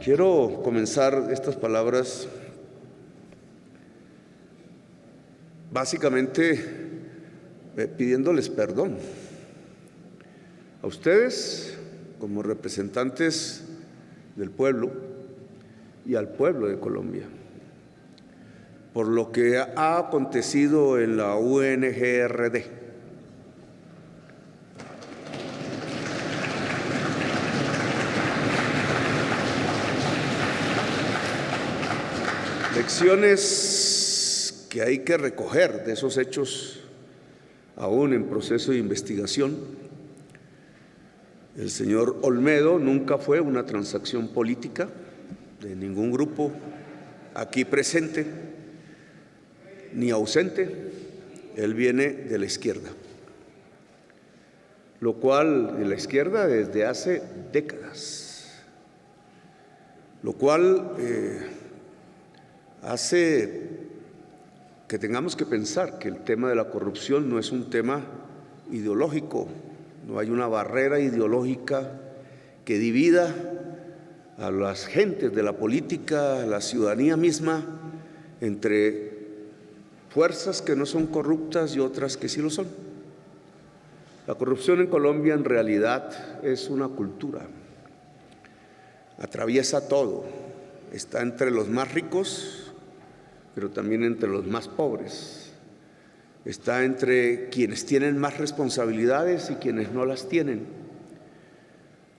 Quiero comenzar estas palabras básicamente pidiéndoles perdón a ustedes como representantes del pueblo y al pueblo de Colombia por lo que ha acontecido en la UNGRD. Lecciones que hay que recoger de esos hechos aún en proceso de investigación. El señor Olmedo nunca fue una transacción política de ningún grupo aquí presente ni ausente. Él viene de la izquierda, lo cual de la izquierda desde hace décadas, lo cual hace que tengamos que pensar que el tema de la corrupción no es un tema ideológico, no hay una barrera ideológica que divida a las gentes de la política, a la ciudadanía misma, entre fuerzas que no son corruptas y otras que sí lo son. La corrupción en Colombia en realidad es una cultura, atraviesa todo, está entre los más ricos, pero también entre los más pobres. Está entre quienes tienen más responsabilidades y quienes no las tienen.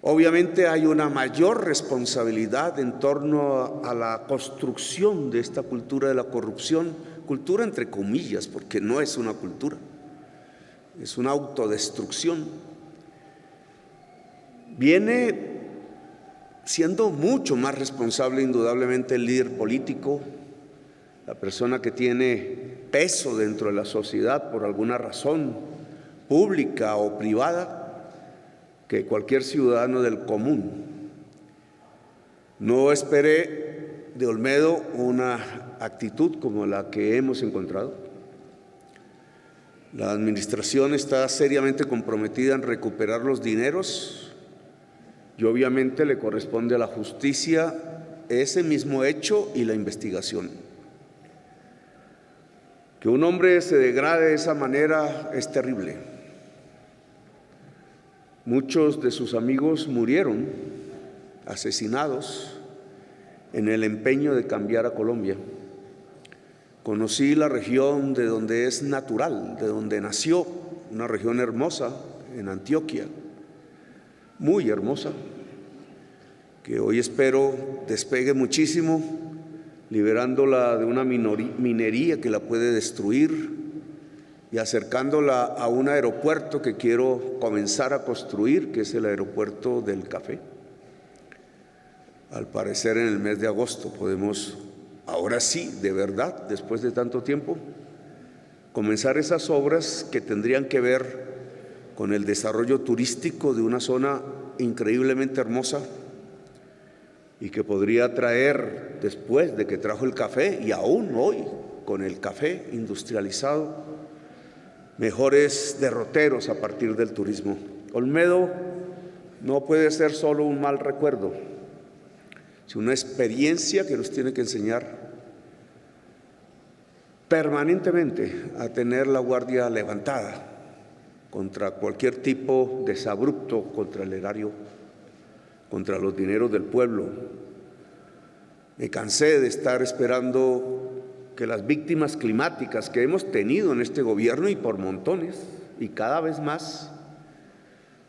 Obviamente hay una mayor responsabilidad en torno a la construcción de esta cultura de la corrupción, cultura entre comillas, porque no es una cultura, es una autodestrucción. Viene siendo mucho más responsable indudablemente el líder político, la persona que tiene peso dentro de la sociedad por alguna razón pública o privada, que cualquier ciudadano del común. No esperé de Olmedo una actitud como la que hemos encontrado. La administración está seriamente comprometida en recuperar los dineros y obviamente le corresponde a la justicia ese mismo hecho y la investigación. Que un hombre se degrade de esa manera es terrible. Muchos de sus amigos murieron asesinados en el empeño de cambiar a Colombia. Conocí la región de donde es natural, de donde nació, una región hermosa en Antioquia, muy hermosa, que hoy espero despegue muchísimo, liberándola de una minería que la puede destruir y acercándola a un aeropuerto que quiero comenzar a construir, que es el aeropuerto del café. Al parecer en el mes de agosto podemos, ahora sí, de verdad, después de tanto tiempo, comenzar esas obras que tendrían que ver con el desarrollo turístico de una zona increíblemente hermosa y que podría traer, después de que trajo el café y aún hoy con el café industrializado, mejores derroteros a partir del turismo. Olmedo no puede ser solo un mal recuerdo, sino una experiencia que nos tiene que enseñar permanentemente a tener la guardia levantada contra cualquier tipo de exabrupto contra el erario, contra los dineros del pueblo. Me cansé de estar esperando que las víctimas climáticas que hemos tenido en este gobierno y por montones y cada vez más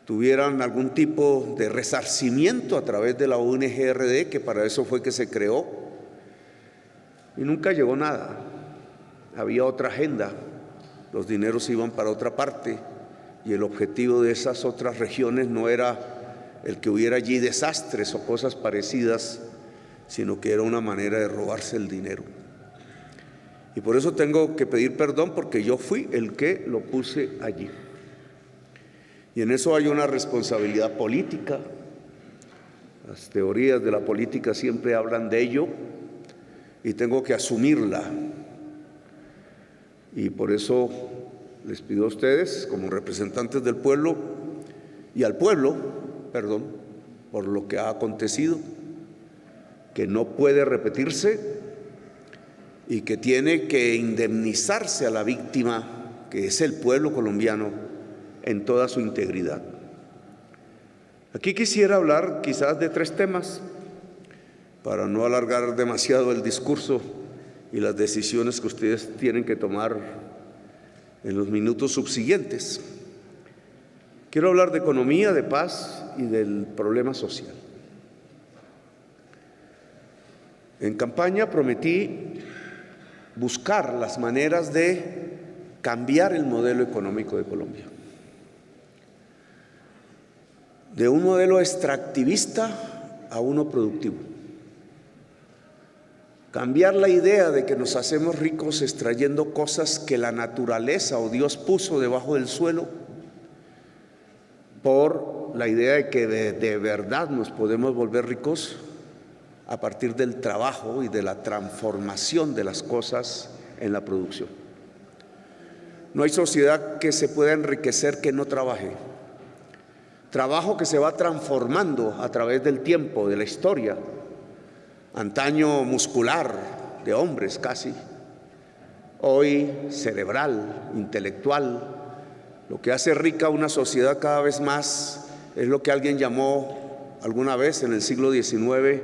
tuvieran algún tipo de resarcimiento a través de la UNGRD, que para eso fue que se creó, y nunca llegó nada. Había otra agenda, los dineros iban para otra parte y el objetivo de esas otras regiones no era el que hubiera allí desastres o cosas parecidas, sino que era una manera de robarse el dinero. Y por eso tengo que pedir perdón, porque yo fui el que lo puse allí. Y en eso hay una responsabilidad política. Las teorías de la política siempre hablan de ello y tengo que asumirla. Y por eso les pido a ustedes, como representantes del pueblo y al pueblo, perdón, por lo que ha acontecido. que no puede repetirse y que tiene que indemnizarse a la víctima, que es el pueblo colombiano, en toda su integridad. Aquí quisiera hablar quizás de 3 temas, para no alargar demasiado el discurso y las decisiones que ustedes tienen que tomar en los minutos subsiguientes. Quiero hablar de economía, de paz y del problema social. En campaña prometí buscar las maneras de cambiar el modelo económico de Colombia. De un modelo extractivista a uno productivo. Cambiar la idea de que nos hacemos ricos extrayendo cosas que la naturaleza o Dios puso debajo del suelo, por la idea de que de verdad nos podemos volver ricos a partir del trabajo y de la transformación de las cosas en la producción. No hay sociedad que se pueda enriquecer que no trabaje. Trabajo que se va transformando a través del tiempo, de la historia. Antaño muscular, de hombres casi, hoy cerebral, intelectual. Lo que hace rica una sociedad cada vez más es lo que alguien llamó alguna vez en el siglo XIX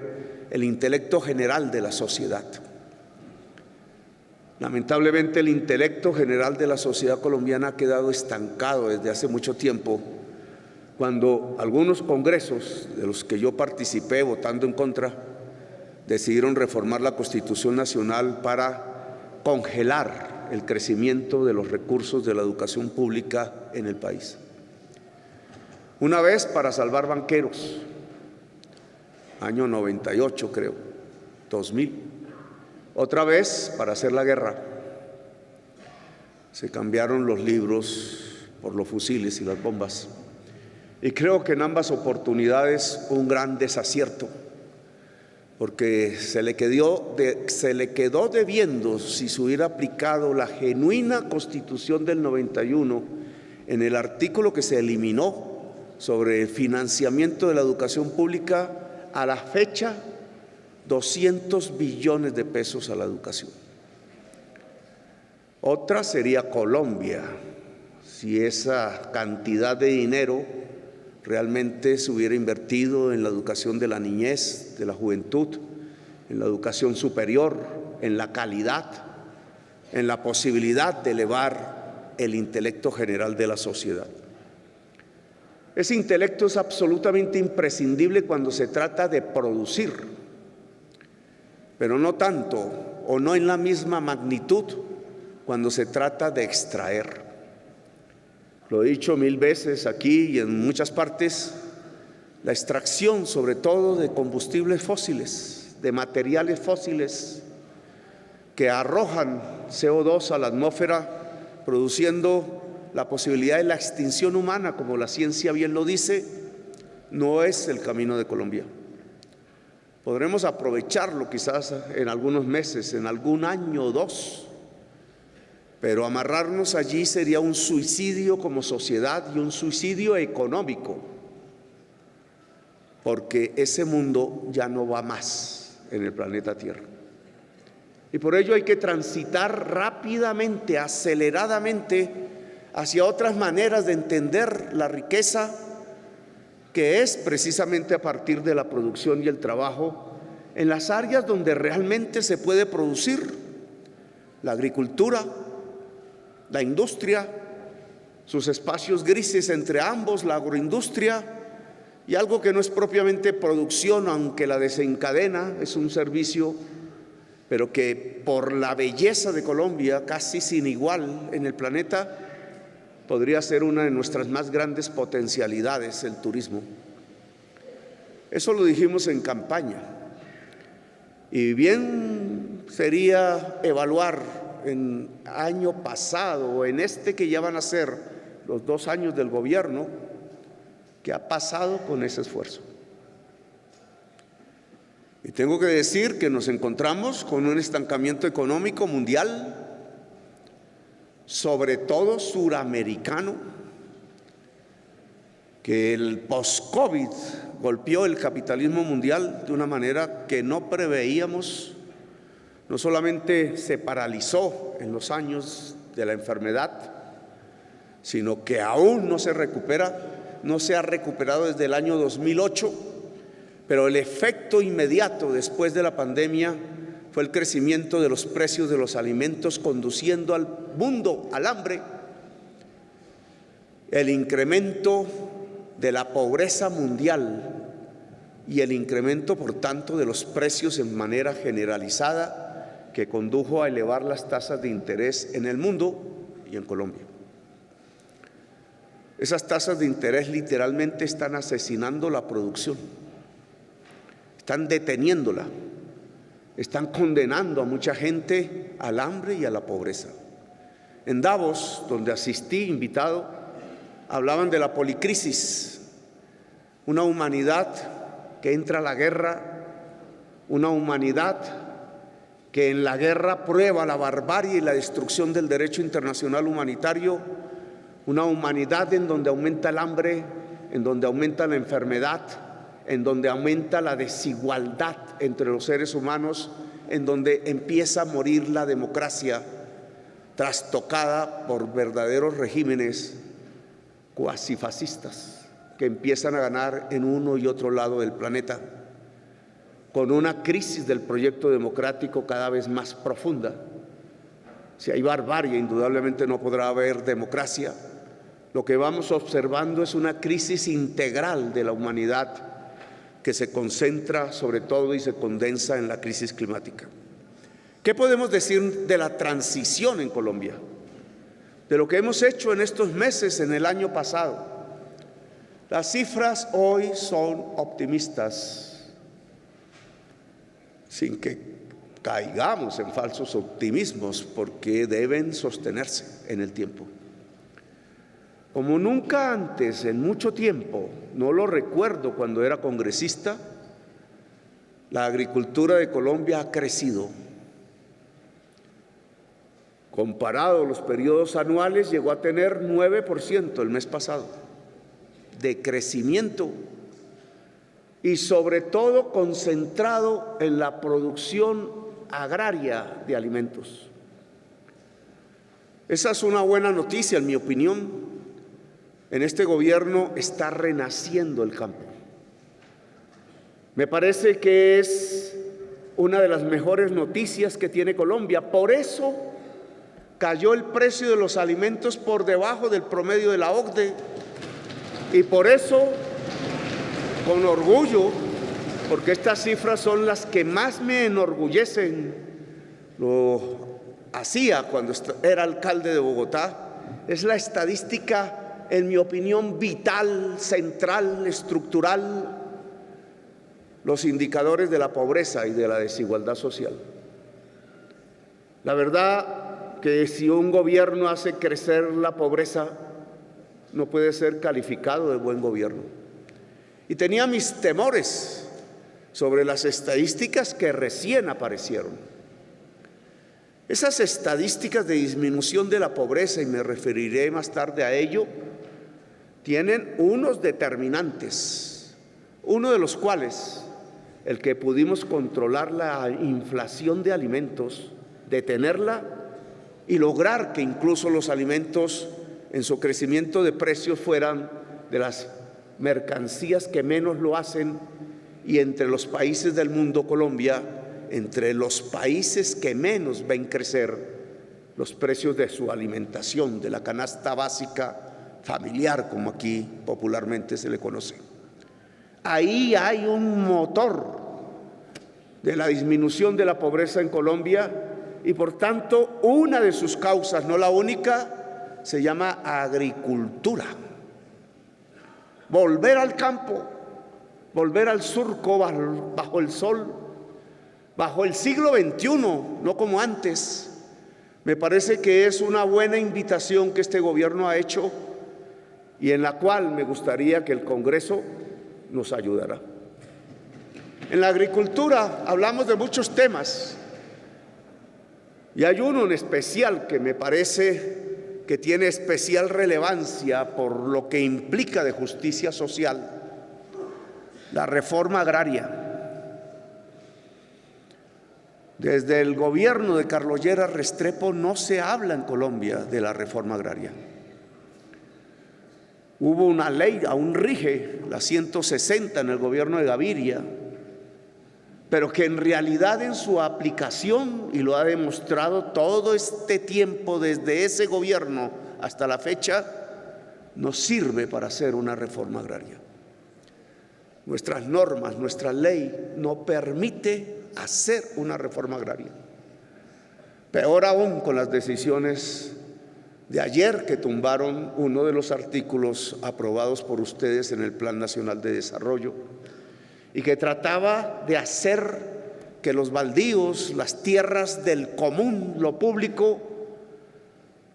el intelecto general de la sociedad. Lamentablemente el intelecto general de la sociedad colombiana ha quedado estancado desde hace mucho tiempo, cuando algunos congresos de los que yo participé votando en contra decidieron reformar la Constitución Nacional para congelar el crecimiento de los recursos de la educación pública en el país. Una vez para salvar banqueros, año 98 creo, 2000. Otra vez para hacer la guerra. Se cambiaron los libros por los fusiles y las bombas. Y creo que en ambas oportunidades un gran desacierto, porque se le quedó debiendo, si se hubiera aplicado la genuina Constitución del 91 en el artículo que se eliminó sobre el financiamiento de la educación pública, a la fecha 200 billones de pesos a la educación. Otra sería Colombia, si esa cantidad de dinero realmente se hubiera invertido en la educación de la niñez, de la juventud, en la educación superior, en la calidad, en la posibilidad de elevar el intelecto general de la sociedad. Ese intelecto es absolutamente imprescindible cuando se trata de producir, pero no tanto o no en la misma magnitud cuando se trata de extraer. Lo he dicho 1000 veces aquí y en muchas partes, la extracción sobre todo de combustibles fósiles, de materiales fósiles que arrojan CO2 a la atmósfera, produciendo la posibilidad de la extinción humana, como la ciencia bien lo dice, no es el camino de Colombia. Podremos aprovecharlo quizás en algunos meses, en algún año o 2, pero amarrarnos allí sería un suicidio como sociedad y un suicidio económico, porque ese mundo ya no va más en el planeta Tierra. Y por ello hay que transitar rápidamente, aceleradamente, hacia otras maneras de entender la riqueza, que es precisamente a partir de la producción y el trabajo en las áreas donde realmente se puede producir: la agricultura, la industria, sus espacios grises entre ambos, la agroindustria, y algo que no es propiamente producción, aunque la desencadena, es un servicio, pero que por la belleza de Colombia, casi sin igual en el planeta, podría ser una de nuestras más grandes potencialidades, el turismo. Eso lo dijimos en campaña, y bien sería evaluar en año pasado o en este que ya van a ser los 2 años del gobierno, qué ha pasado con ese esfuerzo. Y tengo que decir que nos encontramos con un estancamiento económico mundial, sobre todo suramericano, que el post-COVID golpeó el capitalismo mundial de una manera que no preveíamos. No solamente se paralizó en los años de la enfermedad, sino que aún no se recupera, no se ha recuperado desde el año 2008, pero el efecto inmediato después de la pandemia fue el crecimiento de los precios de los alimentos, conduciendo al mundo al hambre, el incremento de la pobreza mundial y el incremento, por tanto, de los precios en manera generalizada, que condujo a elevar las tasas de interés en el mundo y en Colombia. Esas tasas de interés literalmente están asesinando la producción, están deteniéndola, están condenando a mucha gente al hambre y a la pobreza. En Davos, donde asistí invitado, hablaban de la policrisis, una humanidad que entra a la guerra, una humanidad que en la guerra prueba la barbarie y la destrucción del derecho internacional humanitario, una humanidad en donde aumenta el hambre, en donde aumenta la enfermedad, en donde aumenta la desigualdad entre los seres humanos, en donde empieza a morir la democracia, trastocada por verdaderos regímenes cuasi fascistas que empiezan a ganar en uno y otro lado del planeta, con una crisis del proyecto democrático cada vez más profunda. Si hay barbarie, indudablemente no podrá haber democracia. Lo que vamos observando es una crisis integral de la humanidad que se concentra sobre todo y se condensa en la crisis climática. ¿Qué podemos decir de la transición en Colombia? De lo que hemos hecho en estos meses, en el año pasado. Las cifras hoy son optimistas, sin que caigamos en falsos optimismos, porque deben sostenerse en el tiempo. Como nunca antes, en mucho tiempo, no lo recuerdo cuando era congresista, la agricultura de Colombia ha crecido. Comparado a los periodos anuales, llegó a tener 9% el mes pasado de crecimiento, y sobre todo concentrado en la producción agraria de alimentos. Esa es una buena noticia, en mi opinión. En este gobierno está renaciendo el campo. Me parece que es una de las mejores noticias que tiene Colombia. Por eso cayó el precio de los alimentos por debajo del promedio de la OCDE, y por eso, con orgullo, porque estas cifras son las que más me enorgullecen, lo hacía cuando era alcalde de Bogotá, es la estadística, en mi opinión, vital, central, estructural, los indicadores de la pobreza y de la desigualdad social. La verdad que si un gobierno hace crecer la pobreza, no puede ser calificado de buen gobierno. Y tenía mis temores sobre las estadísticas que recién aparecieron. Esas estadísticas de disminución de la pobreza, y me referiré más tarde a ello, tienen unos determinantes, uno de los cuales, el que pudimos controlar la inflación de alimentos, detenerla y lograr que incluso los alimentos en su crecimiento de precios fueran de las mercancías que menos lo hacen, y entre los países del mundo, Colombia, entre los países que menos ven crecer los precios de su alimentación, de la canasta básica familiar, como aquí popularmente se le conoce. Ahí hay un motor de la disminución de la pobreza en Colombia, y por tanto una de sus causas, no la única, se llama agricultura. Volver al campo, volver al surco bajo el sol, bajo el siglo XXI, no como antes. Me parece que es una buena invitación que este gobierno ha hecho, y en la cual me gustaría que el Congreso nos ayudara. En la agricultura hablamos de muchos temas, y hay uno en especial que me parece que tiene especial relevancia por lo que implica de justicia social, la reforma agraria. Desde el gobierno de Carlos Lleras Restrepo no se habla en Colombia de la reforma agraria. Hubo una ley, aún rige, la 160 en el gobierno de Gaviria, pero que en realidad en su aplicación, y lo ha demostrado todo este tiempo desde ese gobierno hasta la fecha, no sirve para hacer una reforma agraria. Nuestras normas, nuestra ley no permite hacer una reforma agraria. Peor aún con las decisiones de ayer que tumbaron uno de los artículos aprobados por ustedes en el Plan Nacional de Desarrollo y que trataba de hacer que los baldíos, las tierras del común, lo público,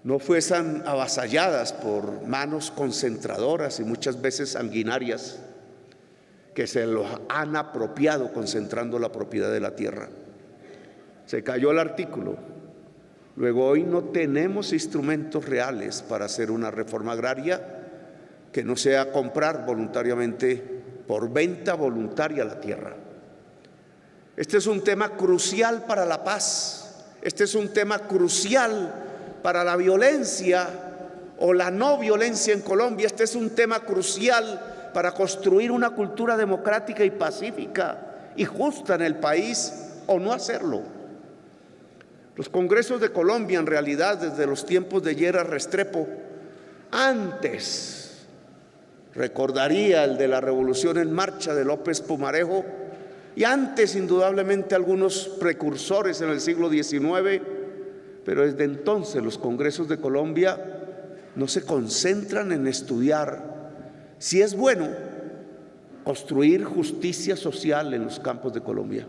no fuesen avasalladas por manos concentradoras y muchas veces sanguinarias que se los han apropiado concentrando la propiedad de la tierra. Se cayó el artículo. Luego hoy no tenemos instrumentos reales para hacer una reforma agraria que no sea comprar voluntariamente por venta voluntaria la tierra. Este es un tema crucial para la paz. Este es un tema crucial para la violencia o la no violencia en Colombia. Este es un tema crucial para construir una cultura democrática y pacífica y justa en el país, o no hacerlo. Los congresos de Colombia, en realidad, desde los tiempos de Lleras Restrepo, antes, recordaría el de la Revolución en Marcha de López Pumarejo, y antes, indudablemente, algunos precursores en el siglo XIX, pero desde entonces los congresos de Colombia no se concentran en estudiar si es bueno construir justicia social en los campos de Colombia.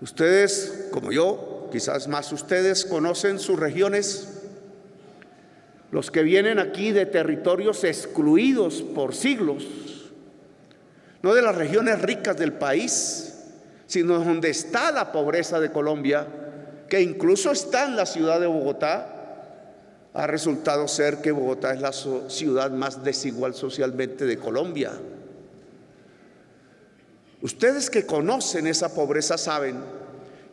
Ustedes, como yo, quizás más ustedes, conocen sus regiones. Los que vienen aquí de territorios excluidos por siglos, no de las regiones ricas del país, sino donde está la pobreza de Colombia, que incluso está en la ciudad de Bogotá. Ha resultado ser que Bogotá es la ciudad más desigual socialmente de Colombia. Ustedes que conocen esa pobreza saben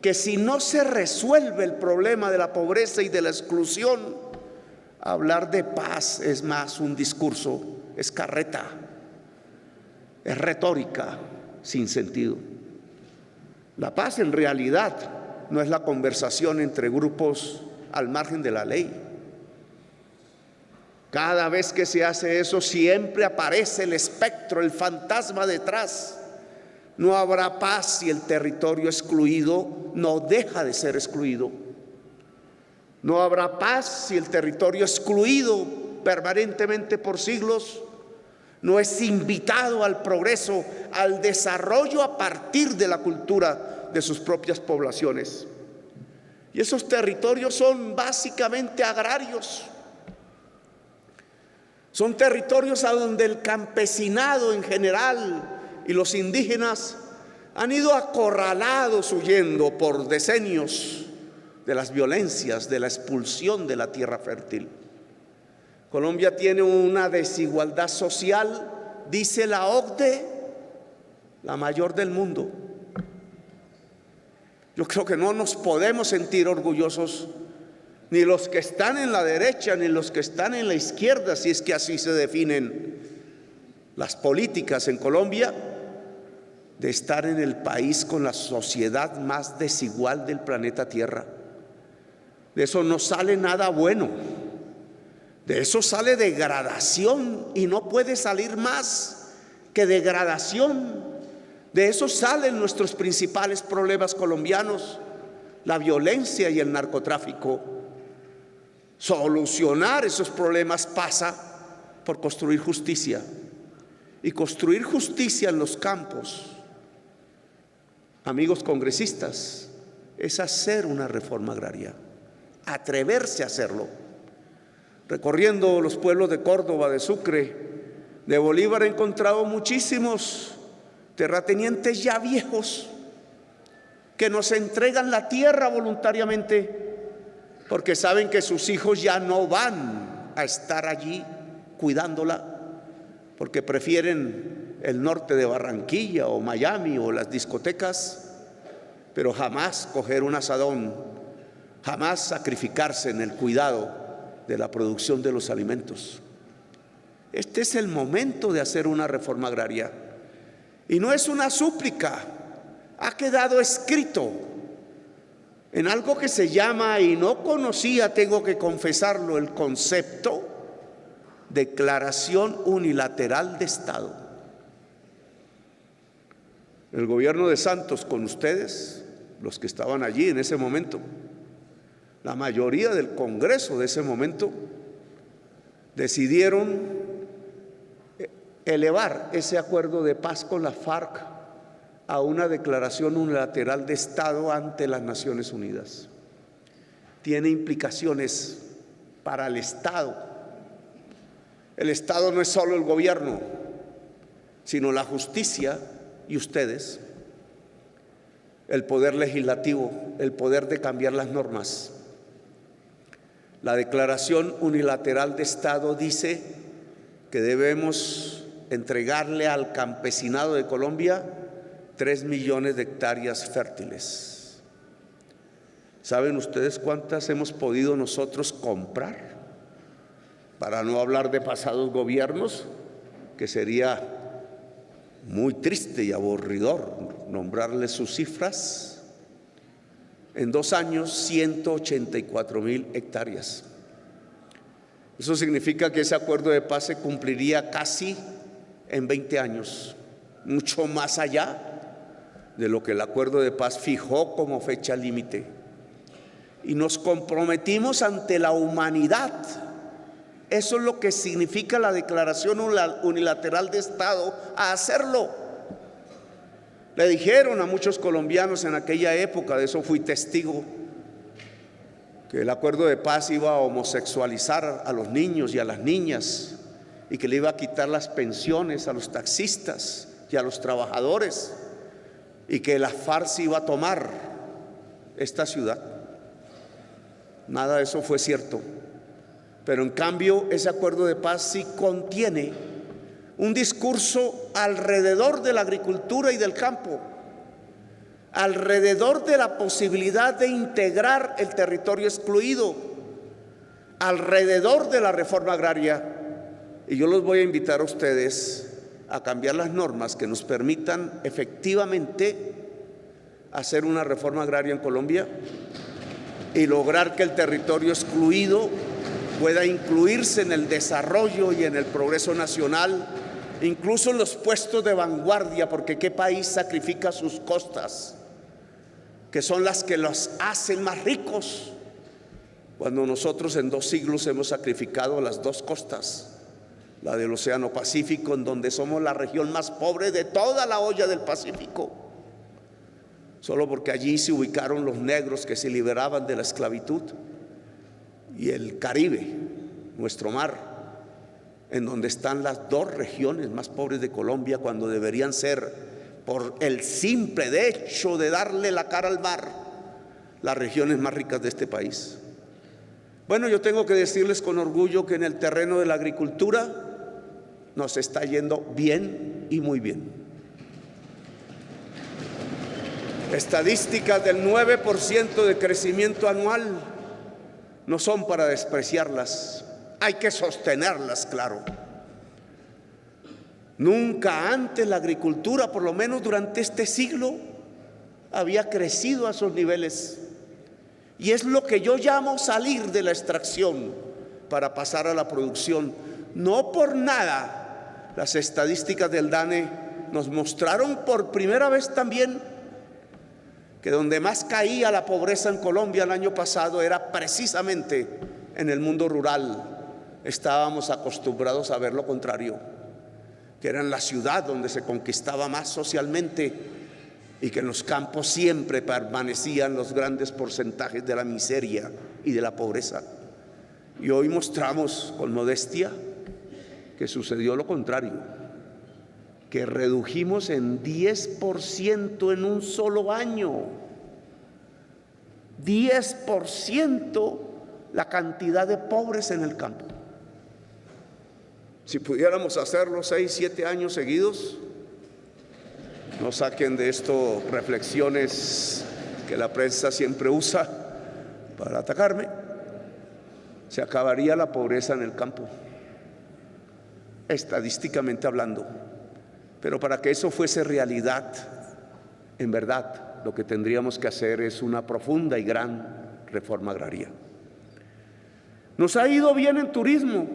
que si no se resuelve el problema de la pobreza y de la exclusión, hablar de paz es más un discurso, es carreta, es retórica sin sentido. La paz en realidad no es la conversación entre grupos al margen de la ley. Cada vez que se hace eso, siempre aparece el espectro, el fantasma detrás. No habrá paz si el territorio excluido no deja de ser excluido. No habrá paz si el territorio excluido permanentemente por siglos no es invitado al progreso, al desarrollo a partir de la cultura de sus propias poblaciones. Y esos territorios son básicamente agrarios. Son territorios a donde el campesinado en general y los indígenas han ido acorralados huyendo por decenios de las violencias, de la expulsión de la tierra fértil. Colombia tiene una desigualdad social, dice la OCDE, la mayor del mundo. Yo creo que no nos podemos sentir orgullosos, ni los que están en la derecha, ni los que están en la izquierda, si es que así se definen las políticas en Colombia, de estar en el país con la sociedad más desigual del planeta Tierra. De eso no sale nada bueno. De eso sale degradación, y no puede salir más que degradación. De eso salen nuestros principales problemas colombianos, la violencia y el narcotráfico. Solucionar esos problemas pasa por construir justicia. Y construir justicia en los campos, amigos congresistas, es hacer una reforma agraria, atreverse a hacerlo. Recorriendo los pueblos de Córdoba, de Sucre, de Bolívar, he encontrado muchísimos terratenientes ya viejos que nos entregan la tierra voluntariamente porque saben que sus hijos ya no van a estar allí cuidándola, porque prefieren el norte de Barranquilla o Miami o las discotecas, pero jamás coger un asadón, jamás sacrificarse en el cuidado de la producción de los alimentos. Este es el momento de hacer una reforma agraria. Y no es una súplica, ha quedado escrito en algo que se llama, y no conocía, tengo que confesarlo, el concepto Declaración Unilateral de Estado. El gobierno de Santos, con ustedes, los que estaban allí en ese momento, la mayoría del Congreso de ese momento, decidieron elevar ese acuerdo de paz con la FARC a una declaración unilateral de Estado ante las Naciones Unidas. Tiene implicaciones para el Estado. El Estado no es solo el gobierno, sino la justicia y ustedes, el poder legislativo, el poder de cambiar las normas. La Declaración Unilateral de Estado dice que debemos entregarle al campesinado de Colombia 3 millones de hectáreas fértiles. ¿Saben ustedes cuántas hemos podido nosotros comprar? Para no hablar de pasados gobiernos, que sería muy triste y aburridor nombrarles sus cifras. En 2 años, 184,000 hectáreas. Eso significa que ese acuerdo de paz se cumpliría casi en 20 años, mucho más allá de lo que el acuerdo de paz fijó como fecha límite. Y nos comprometimos ante la humanidad. Eso es lo que significa la Declaración Unilateral de Estado, a hacerlo. Le dijeron a muchos colombianos en aquella época, de eso fui testigo, que el acuerdo de paz iba a homosexualizar a los niños y a las niñas, y que le iba a quitar las pensiones a los taxistas y a los trabajadores, y que la FARC iba a tomar esta ciudad. Nada de eso fue cierto. Pero en cambio ese acuerdo de paz sí contiene un discurso alrededor de la agricultura y del campo, alrededor de la posibilidad de integrar el territorio excluido, alrededor de la reforma agraria. Y yo los voy a invitar a ustedes a cambiar las normas que nos permitan efectivamente hacer una reforma agraria en Colombia y lograr que el territorio excluido pueda incluirse en el desarrollo y en el progreso nacional, incluso en los puestos de vanguardia, porque ¿qué país sacrifica sus costas, que son las que los hacen más ricos, cuando nosotros en 2 siglos hemos sacrificado las 2 costas? La del Océano Pacífico, en donde somos la región más pobre de toda la olla del Pacífico, solo porque allí se ubicaron los negros que se liberaban de la esclavitud, y el Caribe, nuestro mar, en donde están las 2 regiones más pobres de Colombia, cuando deberían ser, por el simple hecho de darle la cara al mar, las regiones más ricas de este país. Bueno, yo tengo que decirles con orgullo que en el terreno de la agricultura nos está yendo bien y muy bien. Estadísticas del 9% de crecimiento anual no son para despreciarlas, hay que sostenerlas, claro. Nunca antes la agricultura, por lo menos durante este siglo, había crecido a esos niveles. Y es lo que yo llamo salir de la extracción para pasar a la producción. No por nada las estadísticas del DANE nos mostraron por primera vez también que donde más caía la pobreza en Colombia el año pasado era precisamente en el mundo rural. Estábamos acostumbrados a ver lo contrario, que era en la ciudad donde se conquistaba más socialmente, y que en los campos siempre permanecían los grandes porcentajes de la miseria y de la pobreza. Y hoy mostramos con modestia que sucedió lo contrario, que redujimos en 10% en un solo año, 10% la cantidad de pobres en el campo. Si pudiéramos hacerlo 6, 7 años seguidos, No saquen de esto reflexiones que la prensa siempre usa para atacarme. Se acabaría la pobreza en el campo, estadísticamente hablando. Pero para que eso fuese realidad, en verdad, lo que tendríamos que hacer es una profunda y gran reforma agraria. Nos ha ido bien en turismo.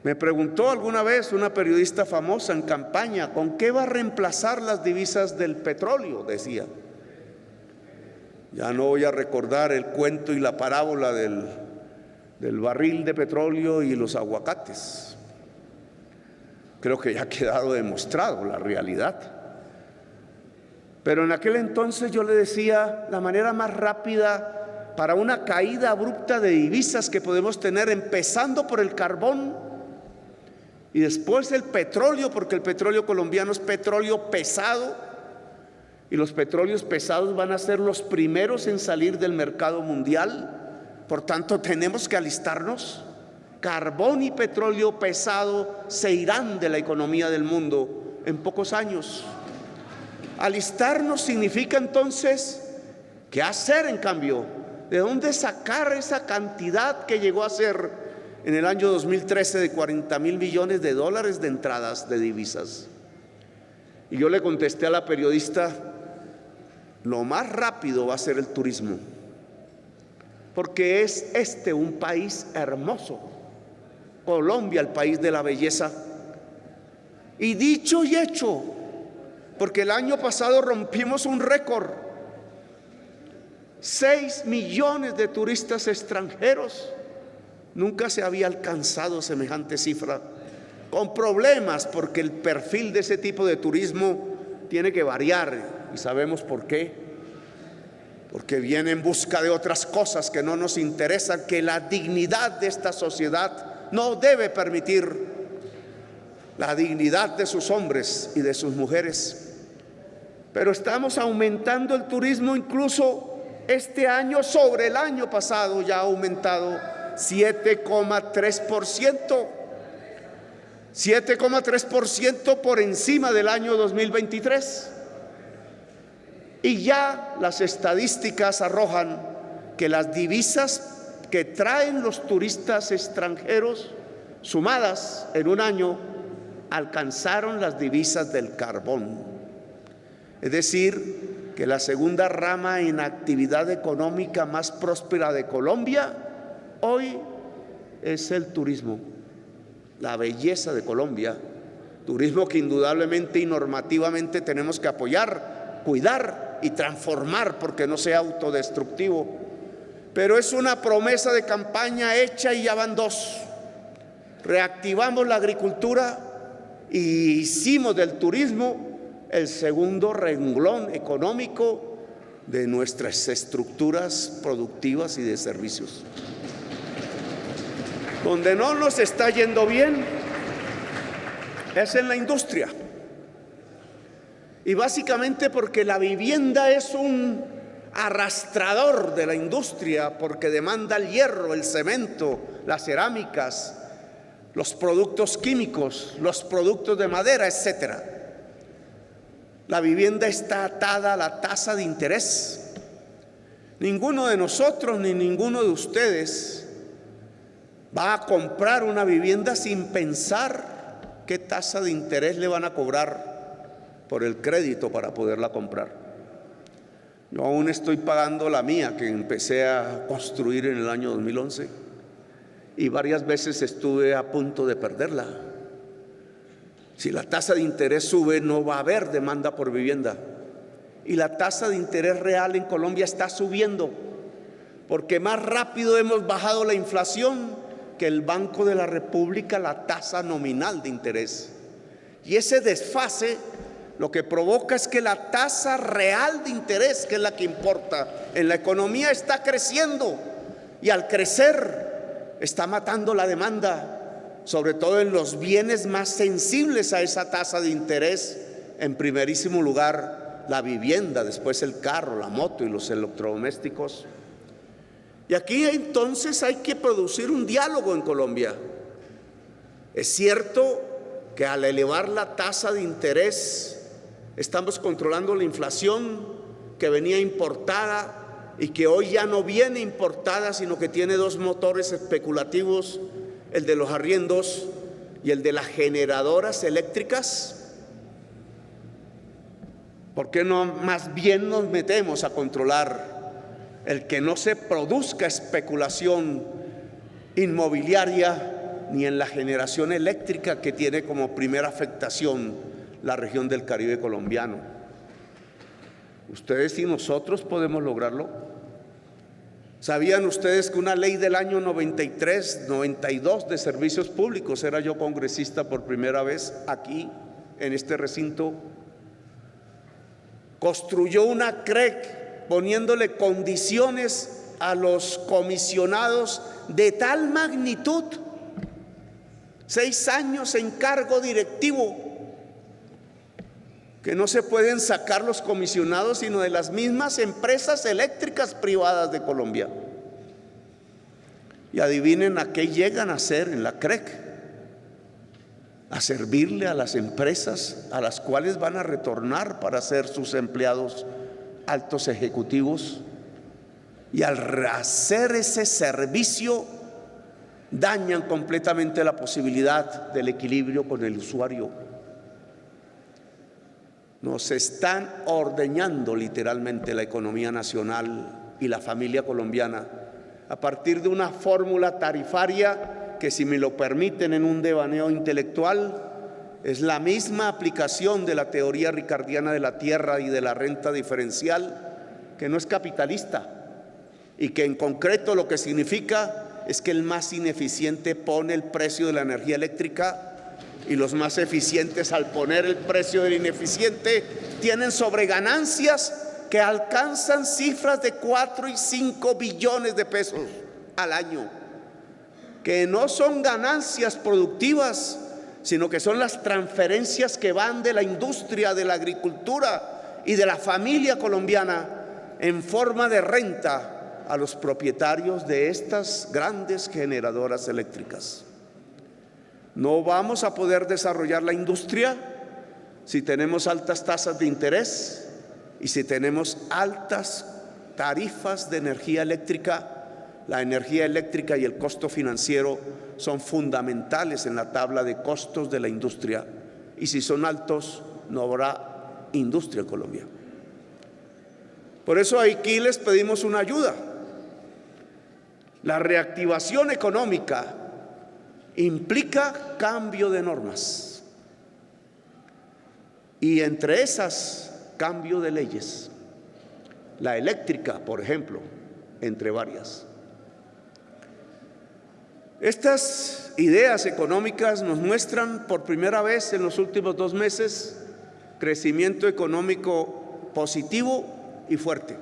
Me preguntó alguna vez una periodista famosa en campaña, ¿con qué va a reemplazar las divisas del petróleo?, decía. Ya no voy a recordar el cuento y la parábola del barril de petróleo y los aguacates. Creo que ya ha quedado demostrado la realidad. Pero en aquel entonces yo le decía, la manera más rápida para una caída abrupta de divisas que podemos tener, empezando por el carbón y después el petróleo, porque el petróleo colombiano es petróleo pesado y los petróleos pesados van a ser los primeros en salir del mercado mundial. Por tanto, tenemos que alistarnos. Carbón y petróleo pesado se irán de la economía del mundo en pocos años. Alistarnos significa entonces, ¿qué hacer en cambio? ¿De dónde sacar esa cantidad que llegó a ser en el año 2013 de 40,000 millones de dólares de entradas de divisas? Y yo le contesté a la periodista, lo más rápido va a ser el turismo, porque es un país hermoso, Colombia, el país de la belleza. Y dicho y hecho, porque el año pasado rompimos un récord, 6 millones de turistas extranjeros. Nunca se había alcanzado semejante cifra, con problemas, porque el perfil de ese tipo de turismo tiene que variar, y sabemos por qué. Porque viene en busca de otras cosas que no nos interesan, que la dignidad de esta sociedad no debe permitir, la dignidad de sus hombres y de sus mujeres. Pero estamos aumentando el turismo incluso este año sobre el año pasado, ya ha aumentado 7,3%, 7,3% por encima del año 2023. Y ya las estadísticas arrojan que las divisas que traen los turistas extranjeros, sumadas en un año, alcanzaron las divisas del carbón. Es decir, que la segunda rama en actividad económica más próspera de Colombia hoy es el turismo, la belleza de Colombia, turismo que indudablemente y normativamente tenemos que apoyar, cuidar y transformar, porque no sea autodestructivo. Pero es una promesa de campaña hecha y ya van 2. Reactivamos la agricultura y hicimos del turismo el segundo renglón económico de nuestras estructuras productivas y de servicios. Donde no nos está yendo bien es en la industria. Y básicamente porque la vivienda es un arrastrador de la industria, porque demanda el hierro, el cemento, las cerámicas, los productos químicos, los productos de madera, etcétera. La vivienda está atada a la tasa de interés. Ninguno de nosotros ni ninguno de ustedes va a comprar una vivienda sin pensar qué tasa de interés le van a cobrar por el crédito para poderla comprar. Yo aún estoy pagando la mía, que empecé a construir en el año 2011, y varias veces estuve a punto de perderla. Si la tasa de interés sube, no va a haber demanda por vivienda. Y la tasa de interés real en Colombia está subiendo, porque más rápido hemos bajado la inflación que el Banco de la República la tasa nominal de interés. Y ese desfase lo que provoca es que la tasa real de interés, que es la que importa en la economía, está creciendo, y al crecer está matando la demanda, sobre todo en los bienes más sensibles a esa tasa de interés. En primerísimo lugar, la vivienda, después el carro, la moto y los electrodomésticos. Y aquí entonces hay que producir un diálogo en Colombia. Es cierto que al elevar la tasa de interés estamos controlando la inflación que venía importada y que hoy ya no viene importada, sino que tiene dos motores especulativos, el de los arriendos y el de las generadoras eléctricas? ¿Por qué no más bien nos metemos a controlar el que no se produzca especulación inmobiliaria ni en la generación eléctrica, que tiene como primera afectación la región del Caribe colombiano? Ustedes y nosotros podemos lograrlo. ¿Sabían ustedes que una ley del año 93, 92 de servicios públicos, era yo congresista por primera vez aquí en este recinto, construyó una CREC poniéndole condiciones a los comisionados de tal magnitud, 6 años en cargo directivo, que no se pueden sacar los comisionados sino de las mismas empresas eléctricas privadas de Colombia? Y adivinen a qué llegan a hacer en la CREC: a servirle a las empresas a las cuales van a retornar para ser sus empleados altos ejecutivos. Y al hacer ese servicio dañan completamente la posibilidad del equilibrio con el usuario. Nos están ordeñando literalmente la economía nacional y la familia colombiana a partir de una fórmula tarifaria que, si me lo permiten en un devaneo intelectual, es la misma aplicación de la teoría ricardiana de la tierra y de la renta diferencial, que no es capitalista y que en concreto lo que significa es que el más ineficiente pone el precio de la energía eléctrica y los más eficientes, al poner el precio del ineficiente, tienen sobreganancias que alcanzan cifras de 4 y 5 billones de pesos al año, que no son ganancias productivas, sino que son las transferencias que van de la industria, de la agricultura y de la familia colombiana en forma de renta a los propietarios de estas grandes generadoras eléctricas. No vamos a poder desarrollar la industria si tenemos altas tasas de interés y si tenemos altas tarifas de energía eléctrica. La energía eléctrica y el costo financiero son fundamentales en la tabla de costos de la industria, y si son altos, no habrá industria en Colombia. Por eso aquí les pedimos una ayuda. La reactivación económica implica cambio de normas, y entre esas, cambio de leyes. La eléctrica, por ejemplo, entre varias. Estas ideas económicas nos muestran por primera vez en los últimos 2 meses crecimiento económico positivo y fuerte.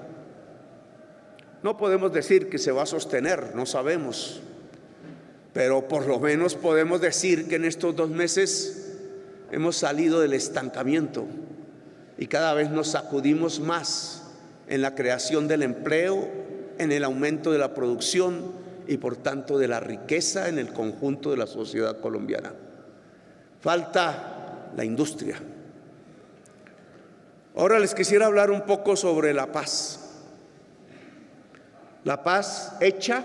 No podemos decir que se va a sostener, no sabemos, pero por lo menos podemos decir que en estos 2 meses hemos salido del estancamiento y cada vez nos sacudimos más en la creación del empleo, en el aumento de la producción y por tanto de la riqueza en el conjunto de la sociedad colombiana. Falta la industria. Ahora les quisiera hablar un poco sobre la paz. La paz hecha,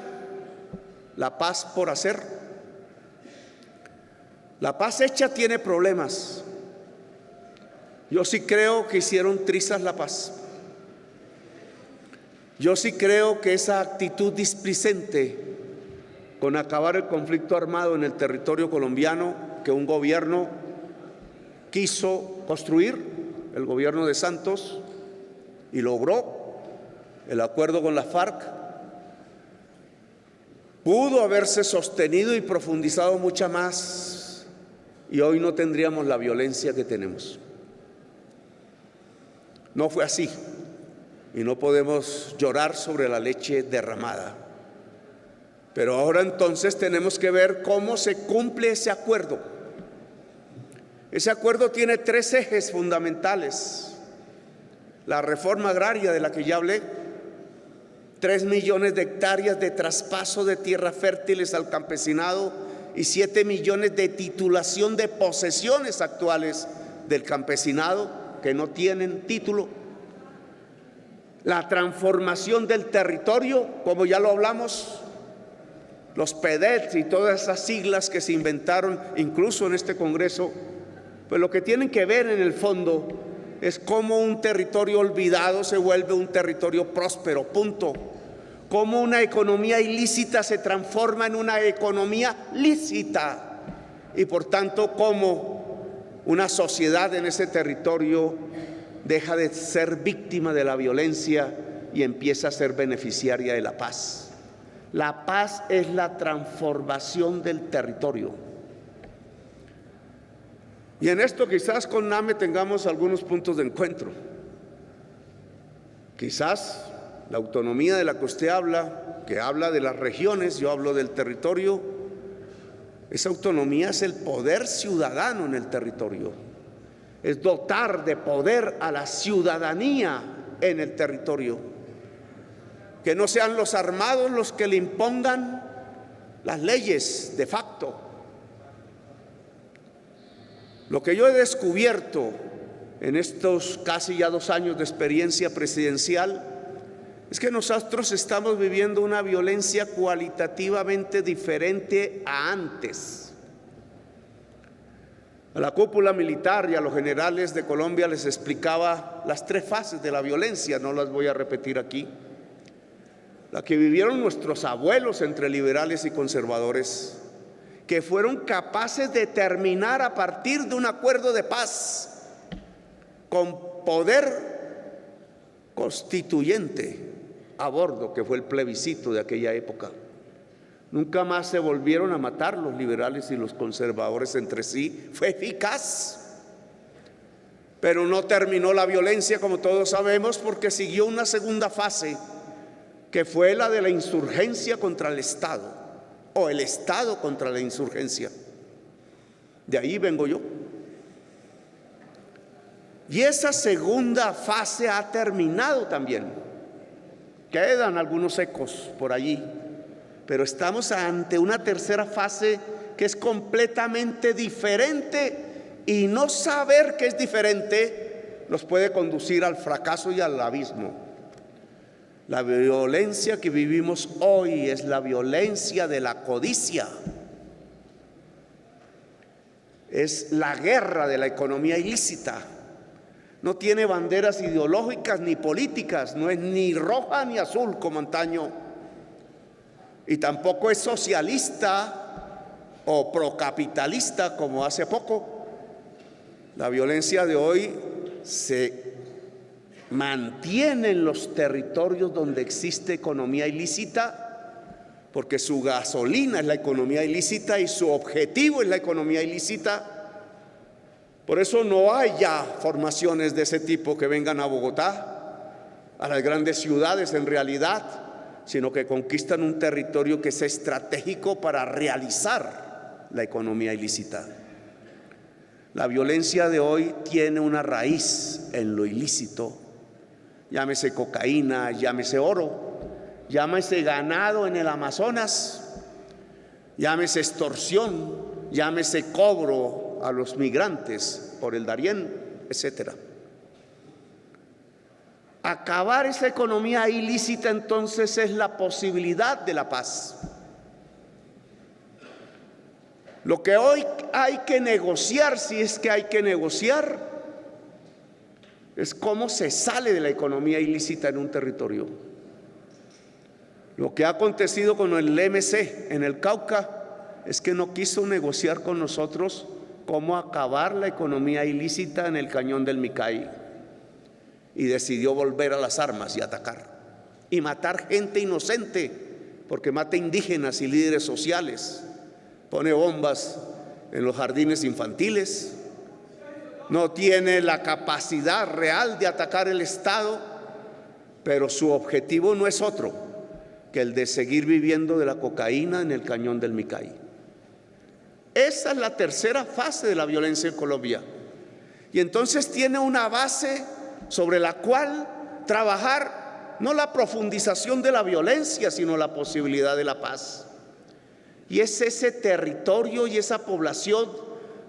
la paz por hacer. La paz hecha tiene problemas. Yo sí creo que hicieron trizas la paz. Yo sí creo que esa actitud displicente con acabar el conflicto armado en el territorio colombiano que un gobierno quiso construir, el gobierno de Santos, y logró el acuerdo con la FARC, pudo haberse sostenido y profundizado mucho más, y hoy no tendríamos la violencia que tenemos. No fue así, y no podemos llorar sobre la leche derramada. Pero ahora entonces tenemos que ver cómo se cumple ese acuerdo. Ese acuerdo tiene 3 ejes fundamentales. La reforma agraria, de la que ya hablé, 3 millones de hectáreas de traspaso de tierras fértiles al campesinado y 7 millones de titulación de posesiones actuales del campesinado que no tienen título. La transformación del territorio, como ya lo hablamos, los PEDET y todas esas siglas que se inventaron incluso en este Congreso, pues lo que tienen que ver en el fondo es cómo un territorio olvidado se vuelve un territorio próspero, punto. Cómo una economía ilícita se transforma en una economía lícita y por tanto cómo una sociedad en ese territorio deja de ser víctima de la violencia y empieza a ser beneficiaria de la paz. La paz es la transformación del territorio. Y en esto quizás con NAME tengamos algunos puntos de encuentro. Quizás la autonomía de la que usted habla, que habla de las regiones, yo hablo del territorio, esa autonomía es el poder ciudadano en el territorio. Es dotar de poder a la ciudadanía en el territorio. Que no sean los armados los que le impongan las leyes de facto. Lo que yo he descubierto en estos casi ya 2 años de experiencia presidencial es que nosotros estamos viviendo una violencia cualitativamente diferente a antes. A la cúpula militar y a los generales de Colombia les explicaba las 3 fases de la violencia, no las voy a repetir aquí. La que vivieron nuestros abuelos entre liberales y conservadores, que fueron capaces de terminar a partir de un acuerdo de paz con poder constituyente a bordo, que fue el plebiscito de aquella época. Nunca más se volvieron a matar los liberales y los conservadores entre sí. Fue eficaz, pero no terminó la violencia, como todos sabemos, porque siguió una segunda fase, que fue la de la insurgencia contra el Estado, o el Estado contra la insurgencia. De ahí vengo yo. Y esa segunda fase ha terminado también. Quedan algunos ecos por allí, pero estamos ante una tercera fase que es completamente diferente, y no saber que es diferente nos puede conducir al fracaso y al abismo. La violencia que vivimos hoy es la violencia de la codicia. Es la guerra de la economía ilícita. No tiene banderas ideológicas ni políticas, no es ni roja ni azul como antaño, y tampoco es socialista o procapitalista como hace poco. La violencia de hoy se mantiene en los territorios donde existe economía ilícita, porque su gasolina es la economía ilícita y su objetivo es la economía ilícita. Por eso no hay ya formaciones de ese tipo que vengan a Bogotá, a las grandes ciudades en realidad, sino que conquistan un territorio que es estratégico para realizar la economía ilícita. La violencia de hoy tiene una raíz en lo ilícito, llámese cocaína, llámese oro, llámese ganado en el Amazonas, llámese extorsión, llámese cobro a los migrantes por el Darién, etcétera. Acabar esa economía ilícita entonces es la posibilidad de la paz. Lo que hoy hay que negociar, si es que hay que negociar, es cómo se sale de la economía ilícita en un territorio. Lo que ha acontecido con el MC en el Cauca es que no quiso negociar con nosotros cómo acabar la economía ilícita en el cañón del Micay, y decidió volver a las armas y atacar y matar gente inocente, porque mata indígenas y líderes sociales, pone bombas en los jardines infantiles, no tiene la capacidad real de atacar el Estado, pero su objetivo no es otro que el de seguir viviendo de la cocaína en el cañón del Micay. Esa es la tercera fase de la violencia en Colombia, y entonces tiene una base sobre la cual trabajar, no la profundización de la violencia, sino la posibilidad de la paz. Y es ese territorio y esa población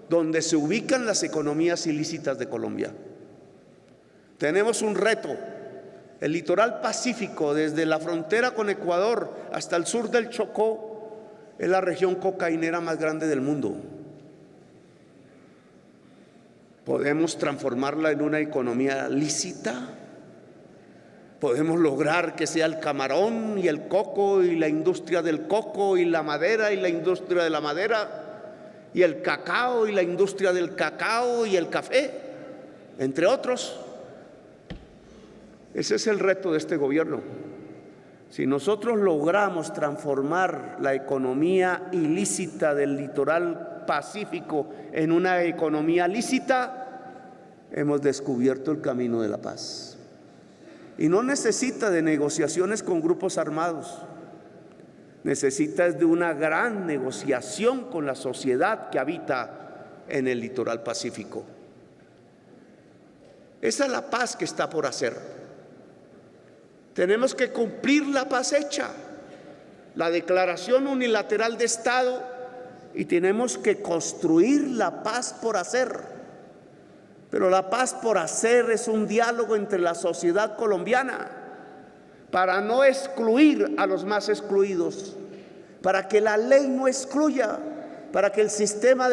donde se ubican las economías ilícitas de Colombia. Tenemos un reto. El litoral pacífico, desde la frontera con Ecuador hasta el sur del Chocó, es la región cocainera más grande del mundo. ¿Podemos transformarla en una economía lícita? ¿Podemos lograr que sea el camarón y el coco y la industria del coco y la madera y la industria de la madera y el cacao y la industria del cacao y el café, entre otros? Ese es el reto de este gobierno. Si nosotros logramos transformar la economía ilícita del litoral pacífico en una economía lícita, hemos descubierto el camino de la paz. Y no necesita de negociaciones con grupos armados, necesita de una gran negociación con la sociedad que habita en el litoral pacífico. Esa es la paz que está por hacer. Tenemos que cumplir la paz hecha, la declaración unilateral de Estado, y tenemos que construir la paz por hacer. Pero la paz por hacer es un diálogo entre la sociedad colombiana para no excluir a los más excluidos, para que la ley no excluya, para que el sistema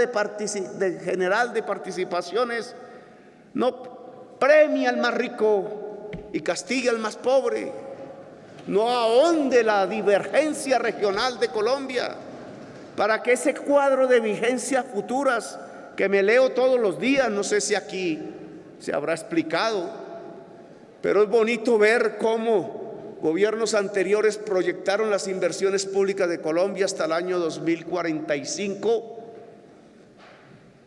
general de participaciones no premie al más rico y castigue al más pobre, no ahonde la divergencia regional de Colombia, para que ese cuadro de vigencias futuras que me leo todos los días, no sé si aquí se habrá explicado, pero es bonito ver cómo gobiernos anteriores proyectaron las inversiones públicas de Colombia hasta el año 2045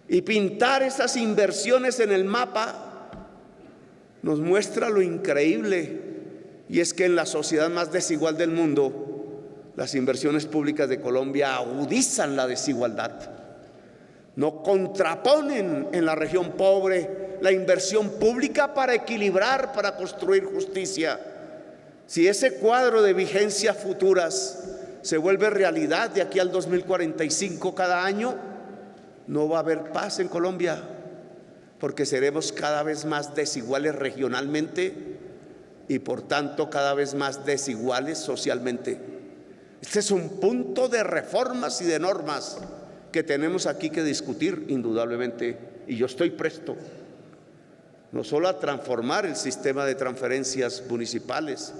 y pintar esas inversiones en el mapa nos muestra lo increíble, y es que en la sociedad más desigual del mundo, las inversiones públicas de Colombia agudizan la desigualdad. No contraponen en la región pobre la inversión pública para equilibrar, para construir justicia. Si ese cuadro de vigencias futuras se vuelve realidad de aquí al 2045 cada año, no va a haber paz en Colombia, porque seremos cada vez más desiguales regionalmente y por tanto cada vez más desiguales socialmente. Este es un punto de reformas y de normas que tenemos aquí que discutir indudablemente, y yo estoy presto no solo a transformar el sistema de transferencias municipales,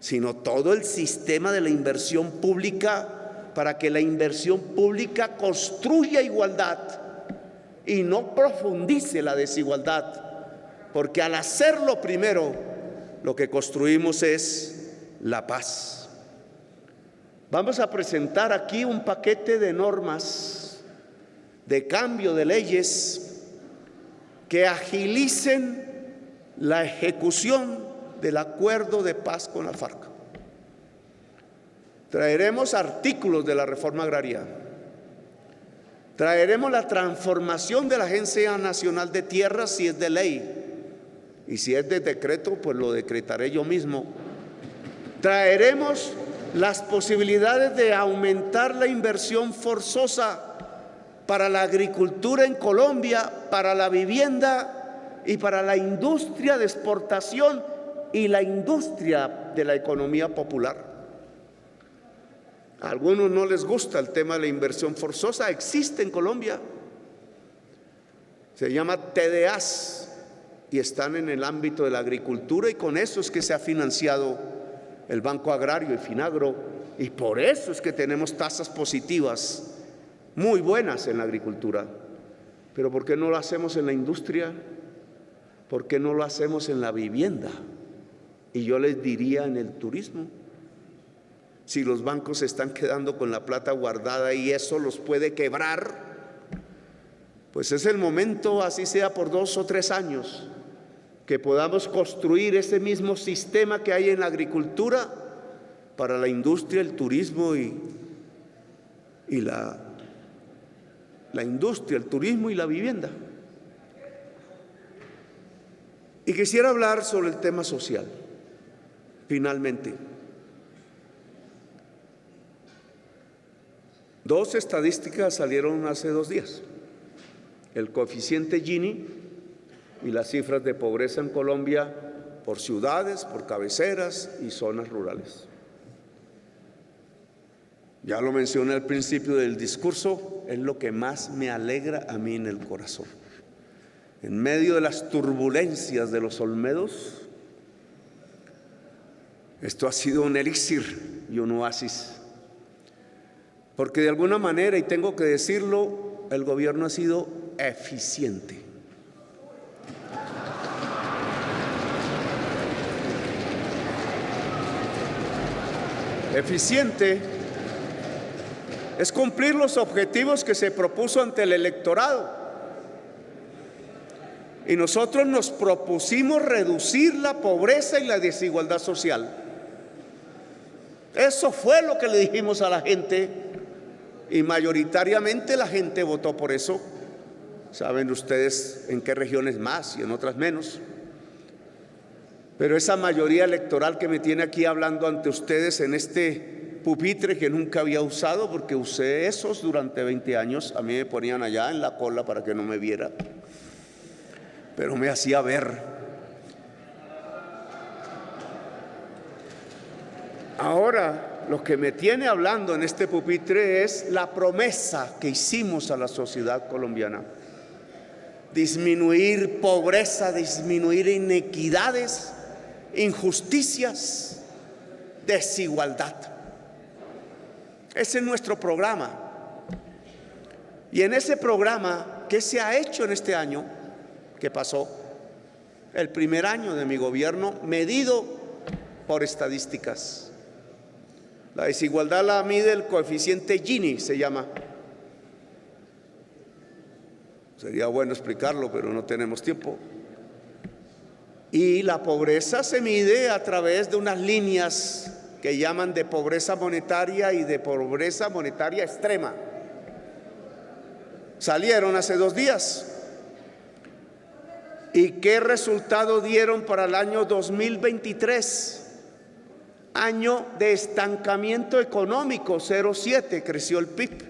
sino todo el sistema de la inversión pública, para que la inversión pública construya igualdad y no profundice la desigualdad, porque al hacerlo primero, lo que construimos es la paz. Vamos a presentar aquí un paquete de normas de cambio de leyes que agilicen la ejecución del acuerdo de paz con la FARC. Traeremos artículos de la reforma agraria. Traeremos la transformación de la Agencia Nacional de Tierras si es de ley, y si es de decreto, pues lo decretaré yo mismo. Traeremos las posibilidades de aumentar la inversión forzosa para la agricultura en Colombia, para la vivienda y para la industria de exportación y la industria de la economía popular. A algunos no les gusta el tema de la inversión forzosa, existe en Colombia. Se llama TDAs y están en el ámbito de la agricultura, y con eso es que se ha financiado el Banco Agrario y Finagro, y por eso es que tenemos tasas positivas muy buenas en la agricultura. Pero ¿por qué no lo hacemos en la industria? ¿Por qué no lo hacemos en la vivienda? Y yo les diría en el turismo. Si los bancos se están quedando con la plata guardada y eso los puede quebrar, pues es el momento, así sea por 2 o 3 años, que podamos construir ese mismo sistema que hay en la agricultura para la industria, el turismo y la industria, el turismo y la vivienda. Y quisiera hablar sobre el tema social, finalmente. Dos estadísticas salieron hace 2 días: el coeficiente Gini y las cifras de pobreza en Colombia por ciudades, por cabeceras y zonas rurales. Ya lo mencioné al principio del discurso, es lo que más me alegra a mí en el corazón. En medio de las turbulencias de los Olmedos, esto ha sido un elixir y un oasis, porque de alguna manera, y tengo que decirlo, el gobierno ha sido eficiente. Eficiente es cumplir los objetivos que se propuso ante el electorado. Y nosotros nos propusimos reducir la pobreza y la desigualdad social. Eso fue lo que le dijimos a la gente, y mayoritariamente la gente votó por eso. Saben ustedes en qué regiones más y en otras menos. Pero esa mayoría electoral que me tiene aquí hablando ante ustedes en este pupitre que nunca había usado, porque usé esos durante 20 años, a mí me ponían allá en la cola para que no me viera, pero me hacía ver. Ahora lo que me tiene hablando en este pupitre es la promesa que hicimos a la sociedad colombiana: disminuir pobreza, disminuir inequidades, injusticias, desigualdad. Ese es nuestro programa. Y en ese programa, ¿qué se ha hecho en este año que pasó? El primer año de mi gobierno, medido por estadísticas. La desigualdad la mide el coeficiente Gini, se llama. Sería bueno explicarlo, pero no tenemos tiempo. Y la pobreza se mide a través de unas líneas que llaman de pobreza monetaria y de pobreza monetaria extrema. Salieron hace 2 días. ¿Y qué resultado dieron para el año 2023? Año de estancamiento económico, 0,7 creció el PIB,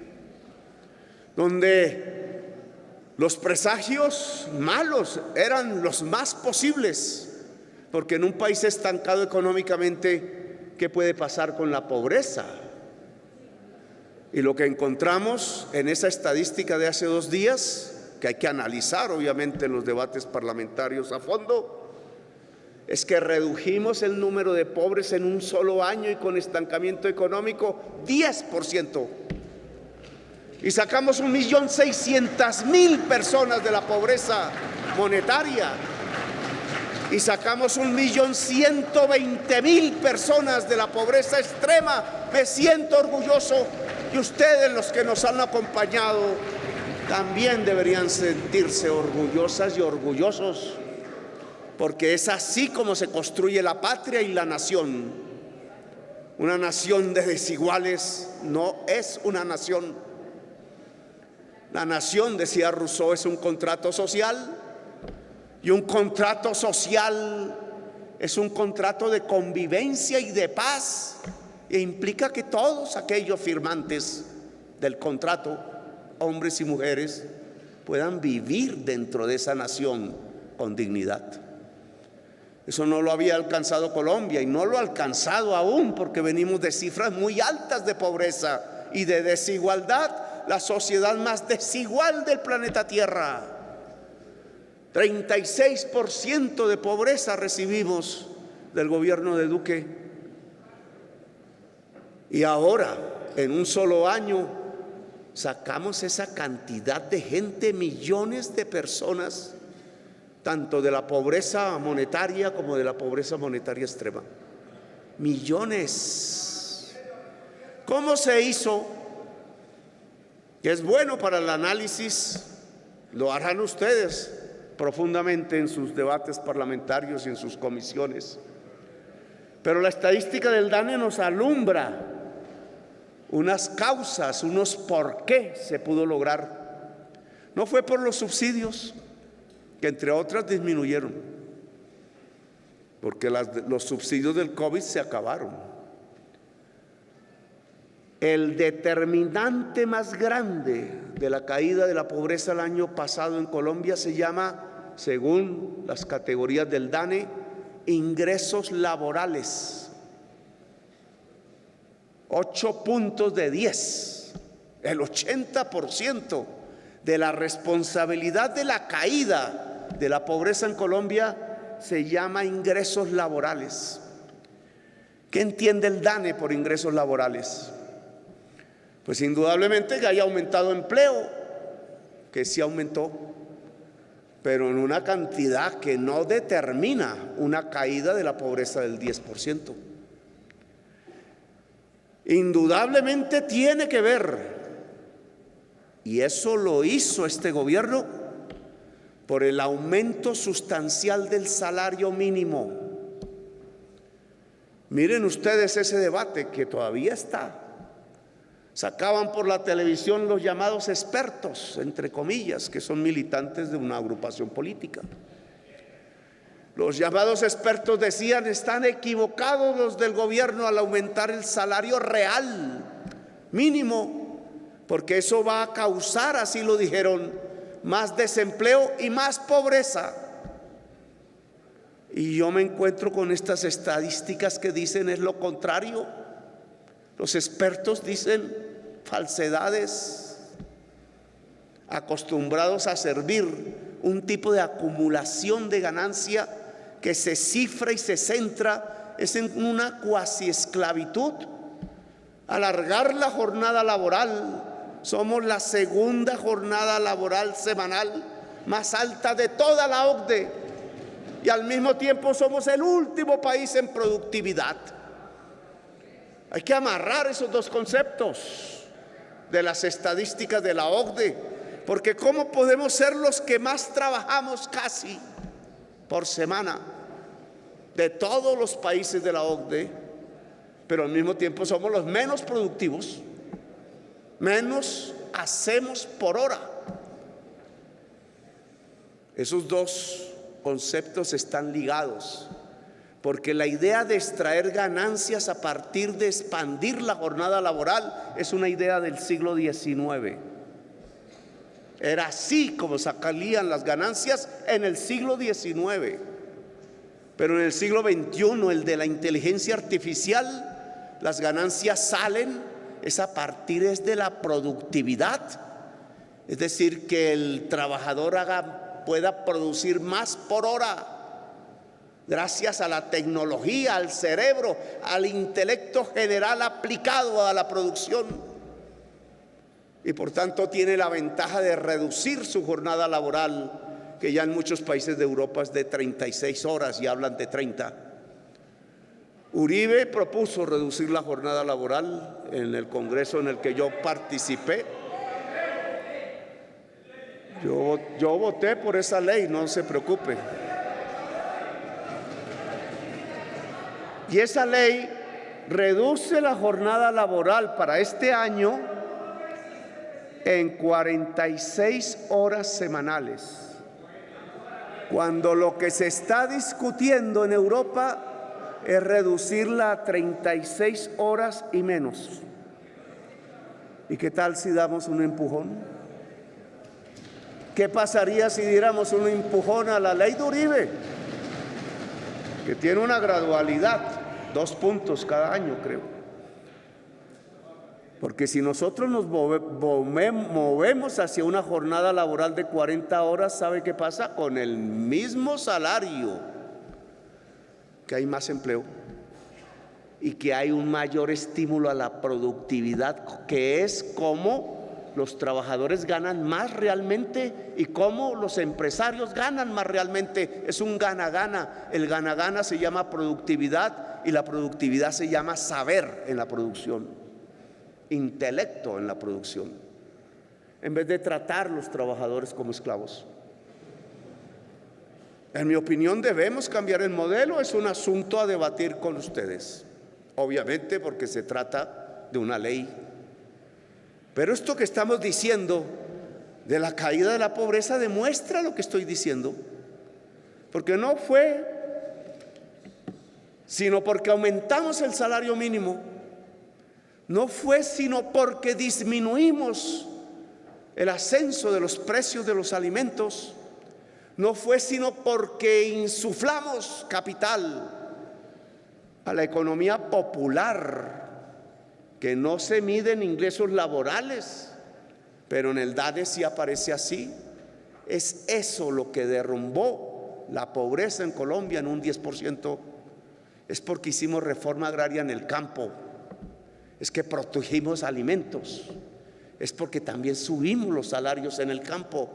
donde los presagios malos eran los más posibles, porque en un país estancado económicamente, ¿qué puede pasar con la pobreza? Y lo que encontramos en esa estadística de hace 2 días, que hay que analizar obviamente en los debates parlamentarios a fondo, es que redujimos el número de pobres en un solo año y con estancamiento económico 10%. Y sacamos 1.600.000 personas de la pobreza monetaria. Y sacamos 1.120.000 personas de la pobreza extrema. Me siento orgulloso, y ustedes, los que nos han acompañado, también deberían sentirse orgullosas y orgullosos, porque es así como se construye la patria y la nación. Una nación de desiguales no es una nación. La nación, decía Rousseau, es un contrato social, y un contrato social es un contrato de convivencia y de paz, e implica que todos aquellos firmantes del contrato, hombres y mujeres, puedan vivir dentro de esa nación con dignidad. Eso no lo había alcanzado Colombia, y no lo ha alcanzado aún, porque venimos de cifras muy altas de pobreza y de desigualdad. La sociedad más desigual del planeta Tierra. 36% de pobreza recibimos del gobierno de Duque. Y ahora, en un solo año, sacamos esa cantidad de gente, millones de personas, tanto de la pobreza monetaria como de la pobreza monetaria extrema. Millones. ¿Cómo se hizo? Que es bueno para el análisis, lo harán ustedes profundamente en sus debates parlamentarios y en sus comisiones. Pero la estadística del DANE nos alumbra unas causas, unos por qué se pudo lograr. No fue por los subsidios, que entre otras disminuyeron, porque los subsidios del COVID se acabaron. El determinante más grande de la caída de la pobreza el año pasado en Colombia se llama, según las categorías del DANE, ingresos laborales. 8 puntos de 10, el 80% de la responsabilidad de la caída de la pobreza en Colombia se llama ingresos laborales. ¿Qué entiende el DANE por ingresos laborales? Pues indudablemente que haya aumentado empleo, que sí aumentó, pero en una cantidad que no determina una caída de la pobreza del 10%. Indudablemente tiene que ver, y eso lo hizo este gobierno, por el aumento sustancial del salario mínimo. Miren ustedes ese debate que todavía está. Sacaban por la televisión los llamados expertos, entre comillas, que son militantes de una agrupación política. Los llamados expertos decían: están equivocados los del gobierno al aumentar el salario real mínimo, porque eso va a causar, así lo dijeron, más desempleo y más pobreza. Y yo me encuentro con estas estadísticas que dicen es lo contrario. Los expertos dicen falsedades, acostumbrados a servir un tipo de acumulación de ganancia que se cifra y se centra es en una cuasi esclavitud. Alargar la jornada laboral, somos la segunda jornada laboral semanal más alta de toda la OCDE y al mismo tiempo somos el último país en productividad. Hay que amarrar esos dos conceptos de las estadísticas de la OCDE, porque ¿cómo podemos ser los que más trabajamos casi por semana de todos los países de la OCDE, pero al mismo tiempo somos los menos productivos, menos hacemos por hora? Esos dos conceptos están ligados, porque la idea de extraer ganancias a partir de expandir la jornada laboral es una idea del siglo XIX. Era así como sacarían las ganancias en el siglo XIX. Pero en el siglo XXI, el de la inteligencia artificial, las ganancias salen es a partir de la productividad. Es decir, que el trabajador pueda producir más por hora, gracias a la tecnología, al cerebro, al intelecto general aplicado a la producción. Y por tanto tiene la ventaja de reducir su jornada laboral, que ya en muchos países de Europa es de 36 horas y hablan de 30. Uribe propuso reducir la jornada laboral en el Congreso en el que yo participé. Yo voté por esa ley, no se preocupe. Y esa ley reduce la jornada laboral para este año en 46 horas semanales, cuando lo que se está discutiendo en Europa es reducirla a 36 horas y menos. ¿Y qué tal si damos un empujón? ¿Qué pasaría si diéramos un empujón a la ley de Uribe, que tiene una gradualidad, 2 puntos cada año, creo? Porque si nosotros nos movemos hacia una jornada laboral de 40 horas, ¿sabe qué pasa? Con el mismo salario, que hay más empleo y que hay un mayor estímulo a la productividad, que es cómo los trabajadores ganan más realmente y cómo los empresarios ganan más realmente. Es un gana-gana. El gana-gana se llama productividad y la productividad se llama saber en la producción, intelecto en la producción, en vez de tratar a los trabajadores como esclavos. En mi opinión, debemos cambiar el modelo. Es un asunto a debatir con ustedes, obviamente, porque se trata de una ley. Pero esto que estamos diciendo de la caída de la pobreza demuestra lo que estoy diciendo, porque no fue sino porque aumentamos el salario mínimo, No fue sino porque disminuimos el ascenso de los precios de los alimentos. No fue sino porque insuflamos capital a la economía popular, que no se mide en ingresos laborales, pero en el DANE sí aparece así. Es eso lo que derrumbó la pobreza en Colombia en un 10%. Es porque hicimos reforma agraria en el campo, es que protegimos alimentos, es porque también subimos los salarios en el campo.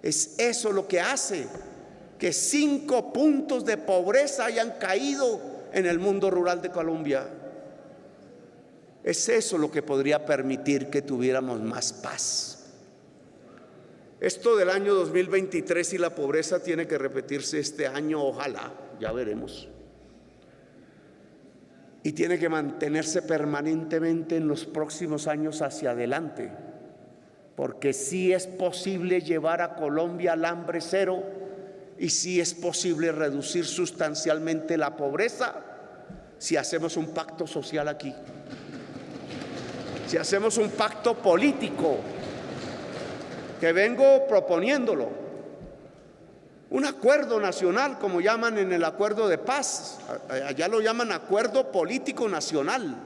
Es eso lo que hace que 5 puntos de pobreza hayan caído en el mundo rural de Colombia. Es eso lo que podría permitir que tuviéramos más paz. Esto del año 2023 y la pobreza tiene que repetirse este año, ojalá, ya veremos. Y tiene que mantenerse permanentemente en los próximos años hacia adelante, porque sí es posible llevar a Colombia al hambre cero y sí es posible reducir sustancialmente la pobreza si hacemos un pacto social aquí, si hacemos un pacto político, que vengo proponiéndolo. Un acuerdo nacional, como llaman en el acuerdo de paz. Allá lo llaman acuerdo político nacional.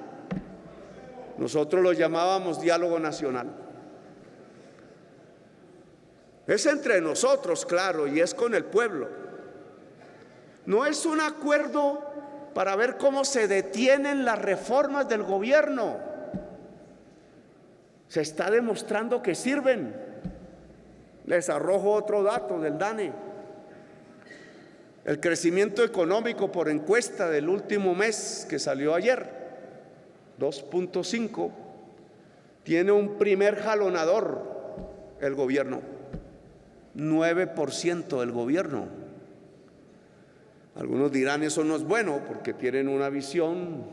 Nosotros lo llamábamos diálogo nacional. Es entre nosotros, claro, y es con el pueblo. No es un acuerdo para ver cómo se detienen las reformas del gobierno. Se está demostrando que sirven. Les arrojo otro dato del DANE. El crecimiento económico por encuesta del último mes que salió ayer, 2.5, tiene un primer jalonador, el gobierno, 9% del gobierno. Algunos dirán eso no es bueno porque tienen una visión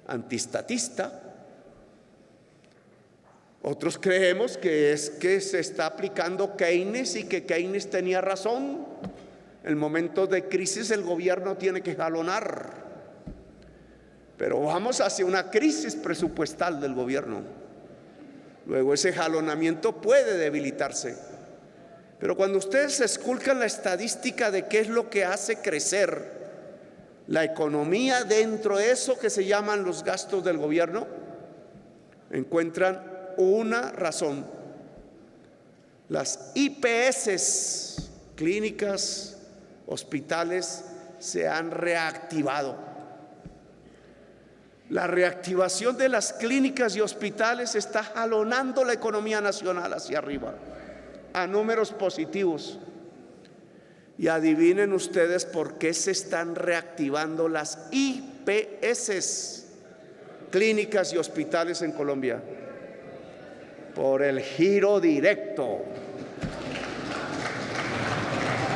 antiestatista. Otros creemos que es que se está aplicando Keynes y que Keynes tenía razón. En momentos de crisis el gobierno tiene que jalonar, pero vamos hacia una crisis presupuestal del gobierno. Luego ese jalonamiento puede debilitarse, pero cuando ustedes esculcan la estadística de qué es lo que hace crecer la economía dentro de eso que se llaman los gastos del gobierno, encuentran una razón: las IPS, clínicas, hospitales, se han reactivado. La reactivación de las clínicas y hospitales está jalonando la economía nacional hacia arriba, a números positivos. Y adivinen ustedes por qué se están reactivando las IPS, clínicas y hospitales en Colombia. Por el giro directo,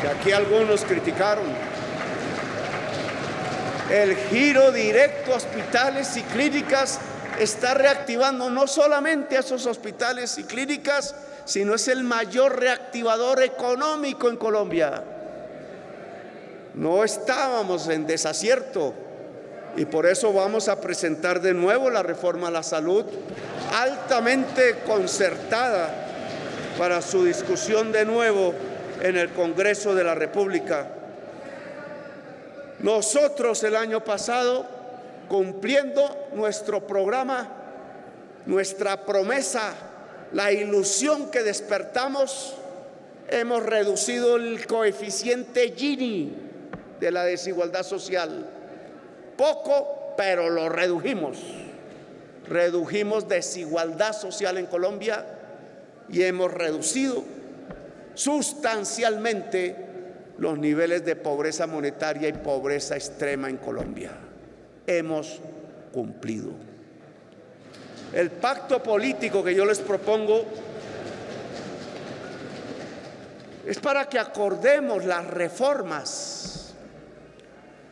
que aquí algunos criticaron. El giro directo a hospitales y clínicas está reactivando no solamente a esos hospitales y clínicas, sino es el mayor reactivador económico en Colombia. No estábamos en desacierto y por eso vamos a presentar de nuevo la reforma a la salud, altamente concertada, para su discusión de nuevo en el Congreso de la República. Nosotros el año pasado, cumpliendo nuestro programa, nuestra promesa, la ilusión que despertamos, hemos reducido el coeficiente Gini de la desigualdad social. Poco, pero lo redujimos. Redujimos desigualdad social en Colombia y hemos reducido sustancialmente los niveles de pobreza monetaria y pobreza extrema en Colombia. Hemos cumplido. El pacto político que yo les propongo es para que acordemos las reformas.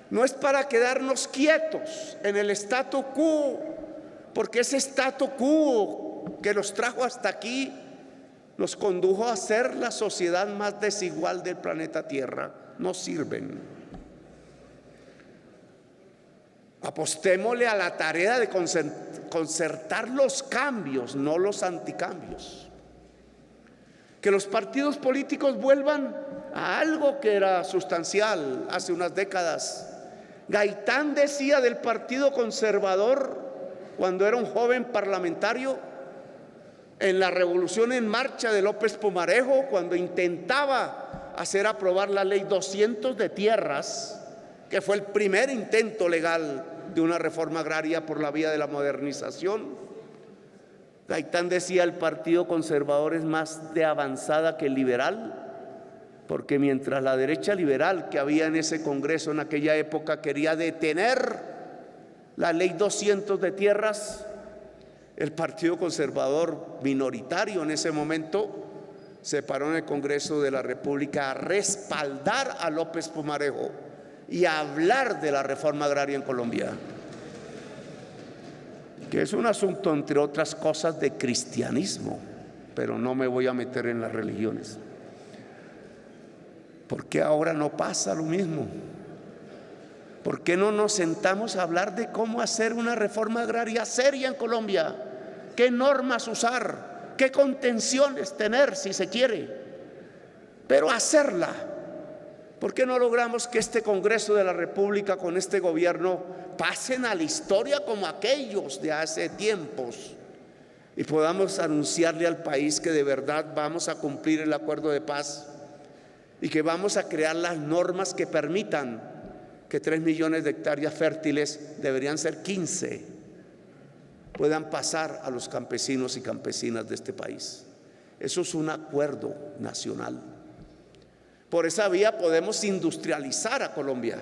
No es para quedarnos quietos en el statu quo, porque ese statu quo que nos trajo hasta aquí nos condujo a ser la sociedad más desigual del planeta Tierra. No sirven. Apostémosle a la tarea de concertar los cambios, no los anticambios. Que los partidos políticos vuelvan a algo que era sustancial hace unas décadas. Gaitán decía del Partido Conservador, cuando era un joven parlamentario, en la Revolución en Marcha de López Pumarejo, cuando intentaba hacer aprobar la Ley 200 de tierras, que fue el primer intento legal de una reforma agraria por la vía de la modernización. Gaitán decía: el Partido Conservador es más de avanzada que el liberal, porque mientras la derecha liberal que había en ese Congreso en aquella época quería detener la Ley 200 de tierras, el Partido Conservador, minoritario en ese momento, se paró en el Congreso de la República a respaldar a López Pumarejo y a hablar de la reforma agraria en Colombia, que es un asunto, entre otras cosas, de cristianismo, pero no me voy a meter en las religiones. ¿Por qué ahora no pasa lo mismo? ¿Por qué no nos sentamos a hablar de cómo hacer una reforma agraria seria en Colombia? ¿Qué normas usar? ¿Qué contenciones tener si se quiere? Pero hacerla. ¿Por qué no logramos que este Congreso de la República con este gobierno pasen a la historia como aquellos de hace tiempos y podamos anunciarle al país que de verdad vamos a cumplir el acuerdo de paz y que vamos a crear las normas que permitan que 3 millones de hectáreas fértiles, deberían ser 15, puedan pasar a los campesinos y campesinas de este país? Eso es un acuerdo nacional. Por esa vía podemos industrializar a Colombia.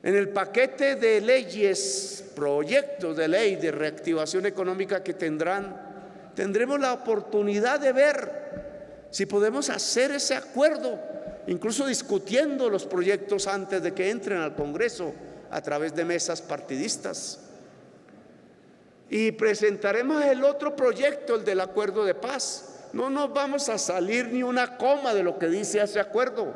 En el paquete de leyes, proyectos de ley de reactivación económica que tendremos la oportunidad de ver si podemos hacer ese acuerdo, incluso discutiendo los proyectos antes de que entren al Congreso a través de mesas partidistas. Y presentaremos el otro proyecto, el del acuerdo de paz. No nos vamos a salir ni una coma de lo que dice ese acuerdo,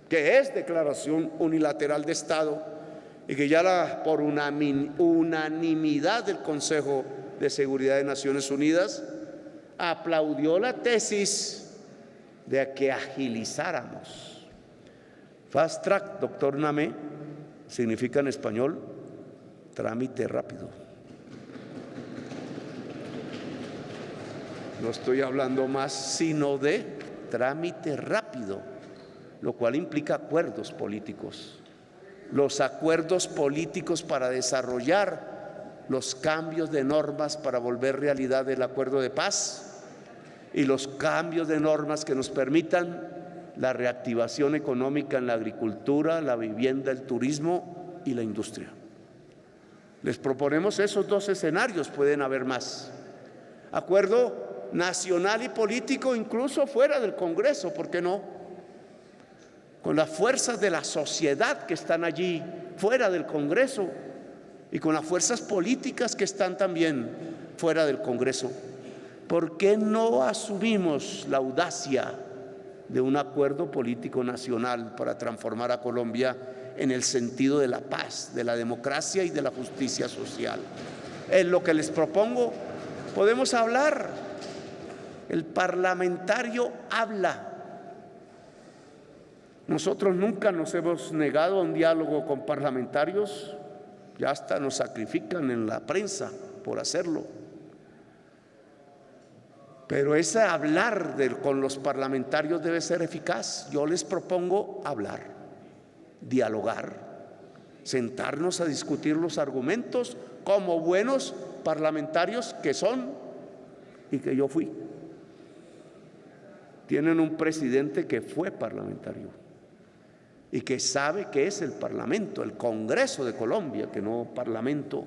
que es declaración unilateral de Estado y que ya por unanimidad del Consejo de Seguridad de Naciones Unidas aplaudió la tesis de que agilizáramos. Fast track, doctor Namé, significa en español trámite rápido. No estoy hablando más sino de trámite rápido, lo cual implica acuerdos políticos. Los acuerdos políticos para desarrollar los cambios de normas para volver realidad el acuerdo de paz y los cambios de normas que nos permitan la reactivación económica en la agricultura, la vivienda, el turismo y la industria. Les proponemos esos 2 escenarios, pueden haber más. Acuerdo nacional y político, incluso fuera del Congreso, ¿por qué no? Con las fuerzas de la sociedad que están allí fuera del Congreso y con las fuerzas políticas que están también fuera del Congreso. ¿Por qué no asumimos la audacia de un acuerdo político nacional para transformar a Colombia en el sentido de la paz, de la democracia y de la justicia social? Es lo que les propongo. Podemos hablar. El parlamentario habla. Nosotros nunca nos hemos negado a un diálogo con parlamentarios, ya hasta nos sacrifican en la prensa por hacerlo. Pero ese hablar con los parlamentarios debe ser eficaz. Yo les propongo hablar, dialogar, sentarnos a discutir los argumentos como buenos parlamentarios que son y que yo fui. Tienen un presidente que fue parlamentario y que sabe qué es el Parlamento, el Congreso de Colombia, que no Parlamento,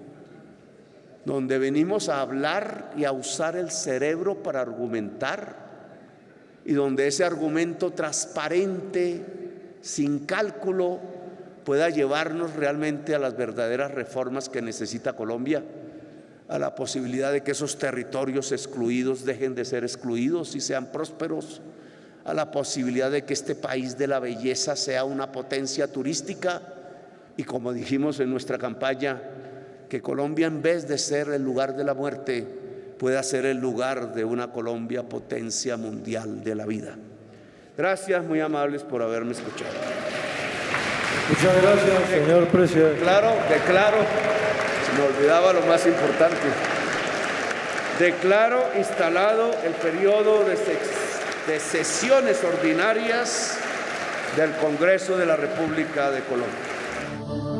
donde venimos a hablar y a usar el cerebro para argumentar y donde ese argumento transparente, sin cálculo, pueda llevarnos realmente a las verdaderas reformas que necesita Colombia, a la posibilidad de que esos territorios excluidos dejen de ser excluidos y sean prósperos, a la posibilidad de que este país de la belleza sea una potencia turística Y como dijimos en nuestra campaña, que Colombia, en vez de ser el lugar de la muerte, pueda ser el lugar de una Colombia potencia mundial de la vida. Gracias, muy amables, por haberme escuchado. Muchas gracias, señor presidente. Declaro, se me olvidaba lo más importante. Declaro instalado el periodo de sesiones ordinarias del Congreso de la República de Colombia.